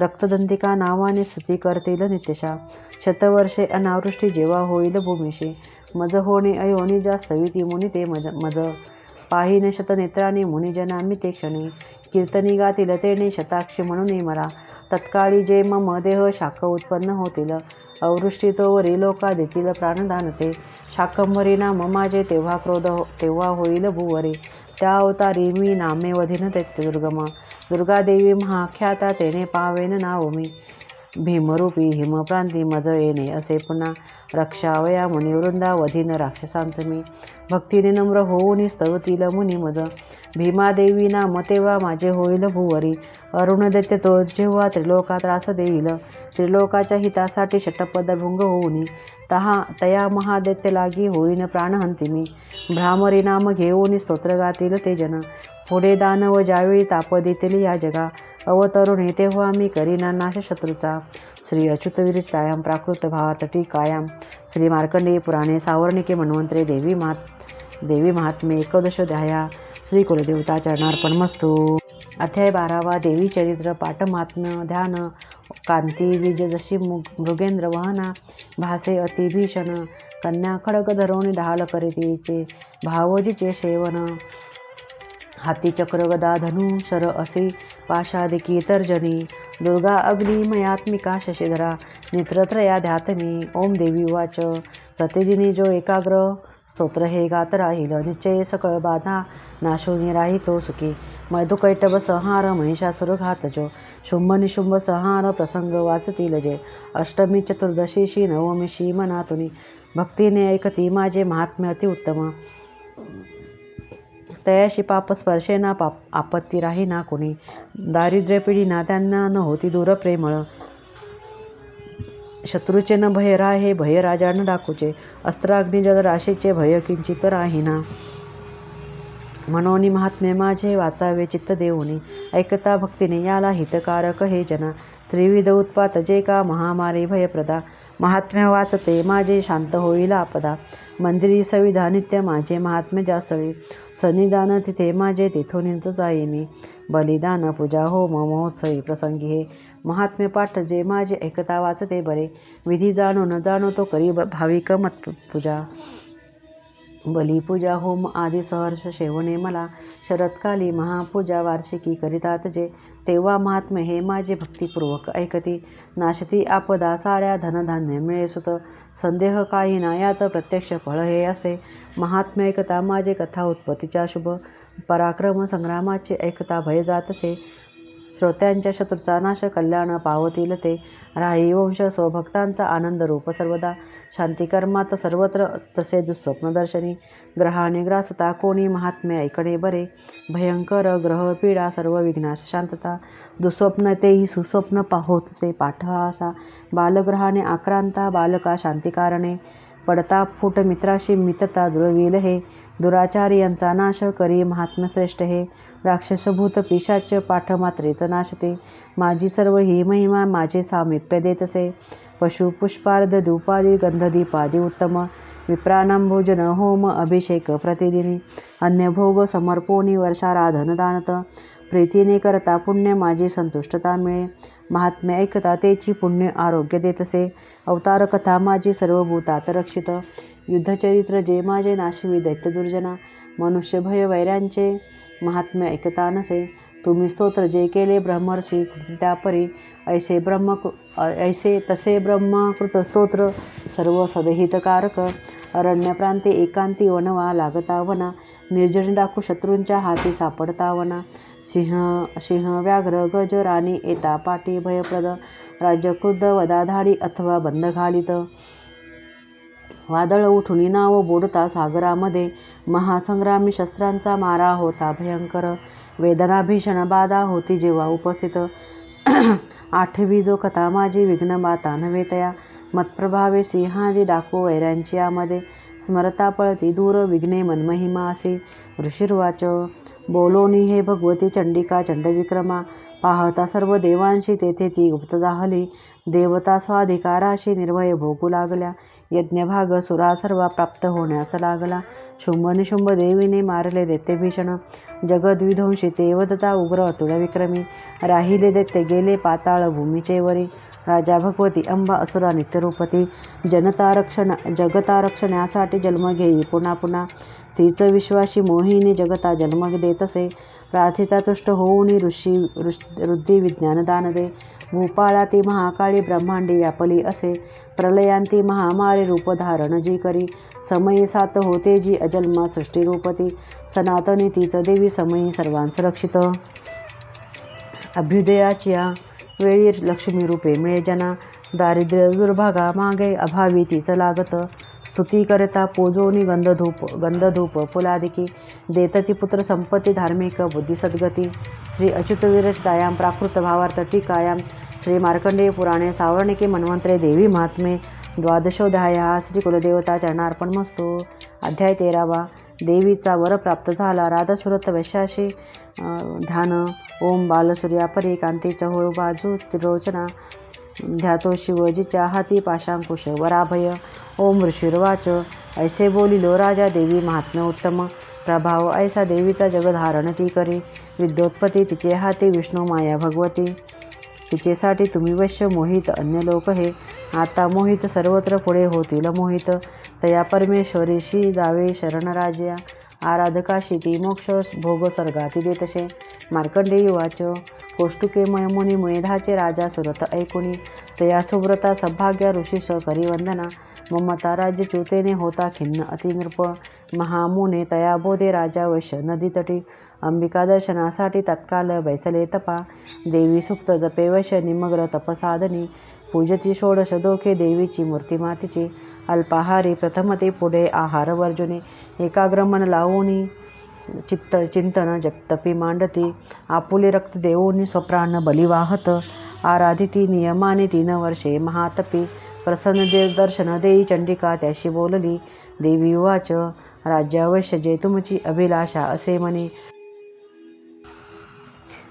रक्तदंतिका नावाने स्तुती करतील नित्यशा. शतवर्षे अनावृष्टी जेव्हा होईल भूमीशी. मज होणे अयोनी ज्या स्तविती मुनी ते मज. पाहिने शतनेत्राने मुनिजना मी ते क्षणी. कीर्तनी गातील तेने शताक्षी म्हणून मला. तत्काळी जे मम देह शाख उत्पन्न होतील. अवृष्टी तोवरी लोका देतील प्राणदान ते. शाकंभरी नाम माझे तेव्हा क्रोध तेव्हा होईल भूवरी. त्या अवतारी मी नामे वधीन दैत्य दुर्गमा. दुर्गादेवी महाख्याता तेने पावेन नाव मी. भीमरूपी हिमप्रांती मज येणे असे पुन्हा. रक्षावया मुनिवृंदा वधीन राक्षसांच मी. भक्तीने नम्र होऊन स्तवतील मुनी मज. भीमादेवी नाम तेव्हा माझे होईल भूवरी. अरुण दैत्य तो जेव्हा त्रिलोका त्रास देईल. त्रिलोकाच्या हितासाठी षटपद भृंग होऊनी. तया महादैत्य लागी होईन प्राणहंती मी. भ्रामरी नाम घेऊन स्तोत्र गातील ते जन. पुढे दानव ज्यावेळी ताप देतील या जगा. अवतरुणे तेव्हा मी करीना नाश शत्रूचा. श्री अच्युत विरचितायां प्राकृत भावार्थ टीकायां. श्री मार्कंडेय पुराणे सावर्णिके मन्वंतरे देवी महात्म्ये 11 श्री कुलदेवता चरणार्पणमस्तु. अध्याय 12 देवी चरित्र पाठ महात्म्य ध्यान. कांती विज जशी मृगेंद्र वहना. भासे अति भीषण. कन्या खडग धरोणी ढाल करीतीचे. भावजीचे सेवन. हाती चक्र गदा धनु शर असे पाशादिकी तर्जनी. दुर्गा अग्निमयात्मिका शशिधरा. नेत्रत्रया ध्यातमी. ओम देवी उवाच. प्रतिदिनी जो एकाग्र स्तोत्र हे गात राहील. निश्चय सकळ बाधा नाशोनी राही तो सुखी. मधुकैटभ संहार महिषासुर घातजो. शुंभ निशुंभ संहार प्रसंग वाचतील जे. अष्टमी चतुर्दशीशी नवमीशी मनातुनी. भक्तीने ऐकती माझे महात्म्य अति उत्तम. तयाशी पाप स्पर्शेना आपत्ती राही ना कोणी. दारिद्र्य पिढीना त्यांना न होती दूर प्रेमळ. शत्रूचे न भय राहे भय राजा न डाकूचे. अस्त्राग्नी जलराशीचे भय किंचित राहीना. मनोनी महात्म्य माझे वाचावे चित्त देऊनी. ऐकता भक्तीने याला हितकारक हे जना. त्रिविध उत्पात जे का महामारी भयप्रदा. महात्म्य वाचते माझे शांत होईल आपदा. मंदिरी सविधा नित्य माझे महात्म्य जास्तळी. सन्निधान तिथे माझे तेथूनच जाई मी. बलिदान पूजा होम महोत्सवी प्रसंगी हे. महात्म्य पाठ जे माझे ऐकता वाचते बरे. विधी जाणो न जाणो तो करी भाविक मत पूजा. बलिपूजा होम आदी सहर्ष सेवने मला. शरत्काली महापूजा वार्षिकी करीतात जे. तेव्हा महात्म्य हे माझे भक्तिपूर्वक ऐकती. नाशती आपदा साऱ्या धनधान्य मिळे सुत. संदेह काही ना यात प्रत्यक्ष फळ हे असे. महात्म्य ऐकता माझे कथा उत्पत्तीच्या शुभ. पराक्रम संग्रामाचे ऐकता भय जातसे. श्रोत्यांच्या शत्रूचा नाश कल्याण पावतील ते. राही वंश स्वभक्तांचा आनंद रूप सर्वदा. शांतिकर्मात सर्वत्र तसे दुःस्वप्न दर्शनी. ग्रहाने ग्रासता कोणी महात्म्य ऐकणे बरे. भयंकर ग्रह पीडा सर्व विघ्नाश शांतता. दुःस्वप्न तेही सुस्वप्न होतसे पाठ असा. बालग्रहाने आक्रांता बालका शांतिकारणे. पडता फूट मित्राशी मित्रता जुळविल हे. दुराचारी यांचा नाश करी महात्म्य श्रेष्ठ हे. राक्षसभूत पिशाच पाठ मात्रेच नाशते. माझी सर्व ही महिमा माझे सामिप्य देतसे. पशु पुष्पार्ध धूपादी गंधदीपादी उत्तम. विप्राणां भोजन होम अभिषेक प्रतिदिनी. अन्यभोग समर्पोनी वर्षाराधन दानत. प्रीतीने करता पुण्य माझी संतुष्टता मिळे. महात्म्य ऐकता तेची पुण्य आरोग्य देतसे. अवतार कथा माझी सर्व भूतात रक्षित. युद्धचरित्र जे माझे नाशिवी दैत्य दुर्जना. मनुष्य भय वैऱ्यांचे महात्म्य ऐकता नसे. तुम्ही स्तोत्र जे केले ब्रह्मर्षी त्यापरी. ऐसे तसे ब्रह्मकृत स्तोत्र सर्व सदहितकारक. अरण्यप्रांती एकांती वनवा लागता वना. निर्जन डाकू शत्रूंच्या हाती सापडता वना. सिंह व्याघ्र गज राणी येता पाटी भयप्रद. राज्यक्रुद्ध वदाधाडी अथवा बंद घालित. वादळ उठुनी नाव बोडता सागरामध्ये, महासंग्रामी शस्त्रांचा मारा होता भयंकर, वेदना भीषण बाधा होती जेव्हा उपस्थित. आठवी जो कथा माझी विघ्न बाता नव्हे तया, मत्प्रभावे सिंहादी डाकू वैऱ्यांची यामध्ये, स्मरता पळती दूर विघ्ने मनमहिमा असे. ऋषिर्वाच बोलोनी हे भगवती चंडिका चंडविक्रमा, पाहता सर्व देवांशी तेथे ती गुप्त जाहली, देवता स्वाधिकाराशी निर्भय भोगू लागल्या, यज्ञभाग सुरा सर्व प्राप्त होण्यास लागला. शुंभ निशुंभ देवीने मारले दैत्य भीषण, जगद्विध्वंसी देवदत्ता उग्र अतुल विक्रमी, राहिले दैत्य गेले पाताळ भूमीचे वरी, राजा भगवती अंबा असुरा नित्यरूपती, जगता रक्षण्यासाठी जन्म घेई पुन्हा पुन्हा, तीच विश्वासी मोहिनी जगता जन्म देत असे, प्रार्थिता तुष्ट होऊन ऋद्धी विज्ञान दान दे, भूपाळा ती महाकाळी ब्रह्मांडी व्यापली असे, प्रलयांती महामारी रूप धारण जी करी, समयी सात होते जी अजन्मा सृष्टीरूपती, सनातनी तीच देवी समयी सर्वांस रक्षित, अभ्युदयाची वेळी लक्ष्मी रूपे मिळे जना, दारिद्र्य दुर्भागा मागे अभावी तीच लागत, स्तुती करता पूजोनी गंधधूप फुलादिकी, देतती पुत्र संपत्ती धार्मिक बुद्धी सद्गती. श्री अच्युत विरचितायां प्राकृत भावार्थ टीकायां श्री मार्कंडेय पुराणे सावर्णिके मन्वंतरे देवी महात्मे द्वादशोध्याय. श्री कुलदेवता चरणार्पणमस्तु. अध्याय 13. देवीचा वर प्राप्त झाला. राधसुरत वैश्याशी ध्यान. ओम बालसूर्या परी कांती चहुर बाजू त्रिलोचना, ध्यातो शिवजीच्या हाती पाशांकुश वराभय. ओम ऋषिर्वाच ऐसे बोलिलो राजा देवी महात्म्य उत्तम, प्रभाव ऐसा देवीचा जगधारण ती करी, विद्योत्पत्ती तिचे हाती विष्णू माया भगवती, तिचेसाठी तुम्ही वैश्य मोहित अन्य लोक हे, आता मोहित सर्वत्र पुढे होतील मोहित, तया परमेश्वरीशी जावे शरण राजा, आराधकाशी ती मोक्ष भोग सर्गाती देतसे. मार्कंडेय उवाच कौष्टुके मुनी मेधाचे राजा सुरत ऐकुनी, तया सुव्रता सौभाग्य ऋषीस करी वंदना, ममता राज्य च्युतेने होता खिन्न अतिनृप, महामुने तया बोधे राजा वैश्य नदी तटी, अंबिका दर्शनासाठी तत्काल बैसले तपा, देवी सुक्त जपे वैश्य निमग्र तपसाधनी, पूजती षोडश दोखे देवीची मूर्ती मातीची, अल्पाहारी प्रथमते पुढे आहार वर्जुने, एकाग्र मन लावूनी चिंतन जपतपी मांडती, आपुले रक्त देऊनी स्वप्राण बली वाहत, आराधिती नियमाने 3 वर्षे महातपी, प्रसन्न दर्शन देई चंडिका त्याशी बोलली, देवी उवाच राज्यावश्य जे तुमची अभिलाषा असे म्हणे,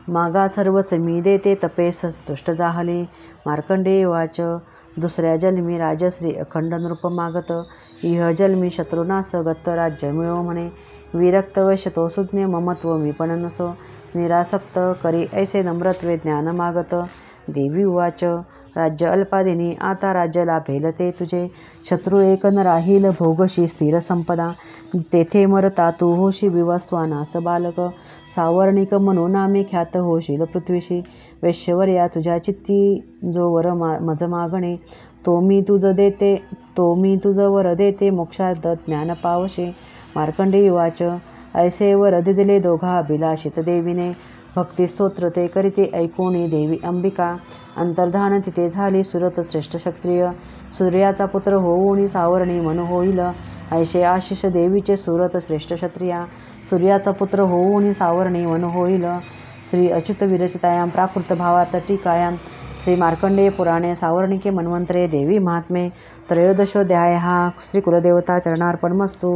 मागा सर्वच मी देते तपेस तुष्ट जाहली. मार्कंडेय उवाच दुसऱ्या जन्मी राजश्री अखंड नृप मागत, इह जन्मी शत्रुनास गत राज्य मिळो म्हणे, विरक्त वैश्य तो सुज्ञ ममत्व मी पण नसो, निरासक्त करी ऐसे नम्रत्वे ज्ञान मागत. देवी उवाच राज्य अल्पादिनी आता राज्य लाभेल ते तुझे, शत्रू एक न राहील भोगशी स्थिर संपदा, तेथे मरता तू होशी विवस्वानास बालक, सावर्णिक म्हणून नामे ख्यात होशील पृथ्वीशी, वैश्यवर्या तुझ्या चित्ती जो वर मज मागणे, तो मी तुझ वर देते मोक्षार्थ ज्ञान पावशे. मार्कंडेय उवाच ऐसे वर दिले दोघा अभिलाषित देवीने, भक्तिस्तोत्र ते करीते ऐकोनी देवी अंबिका, अंतर्धान तिथे झाली सुरत श्रेष्ठ क्षत्रिय, सूर्याचा पुत्र होऊनी सावर्णी मन होईल, ऐसे आशिष देवीचे सुरत श्रेष्ठ क्षत्रिया, सूर्याचा पुत्र होऊनी सावर्णी मन होईल. श्री अच्युत विरचितायां प्राकृत भावार्थ टीकायां श्री मार्कंडेय पुराणे सावर्णिके मन्वंतरे देवी महात्मे त्रयोदशोध्याय. श्री कुलदेवता चरणार्पणमस्तु.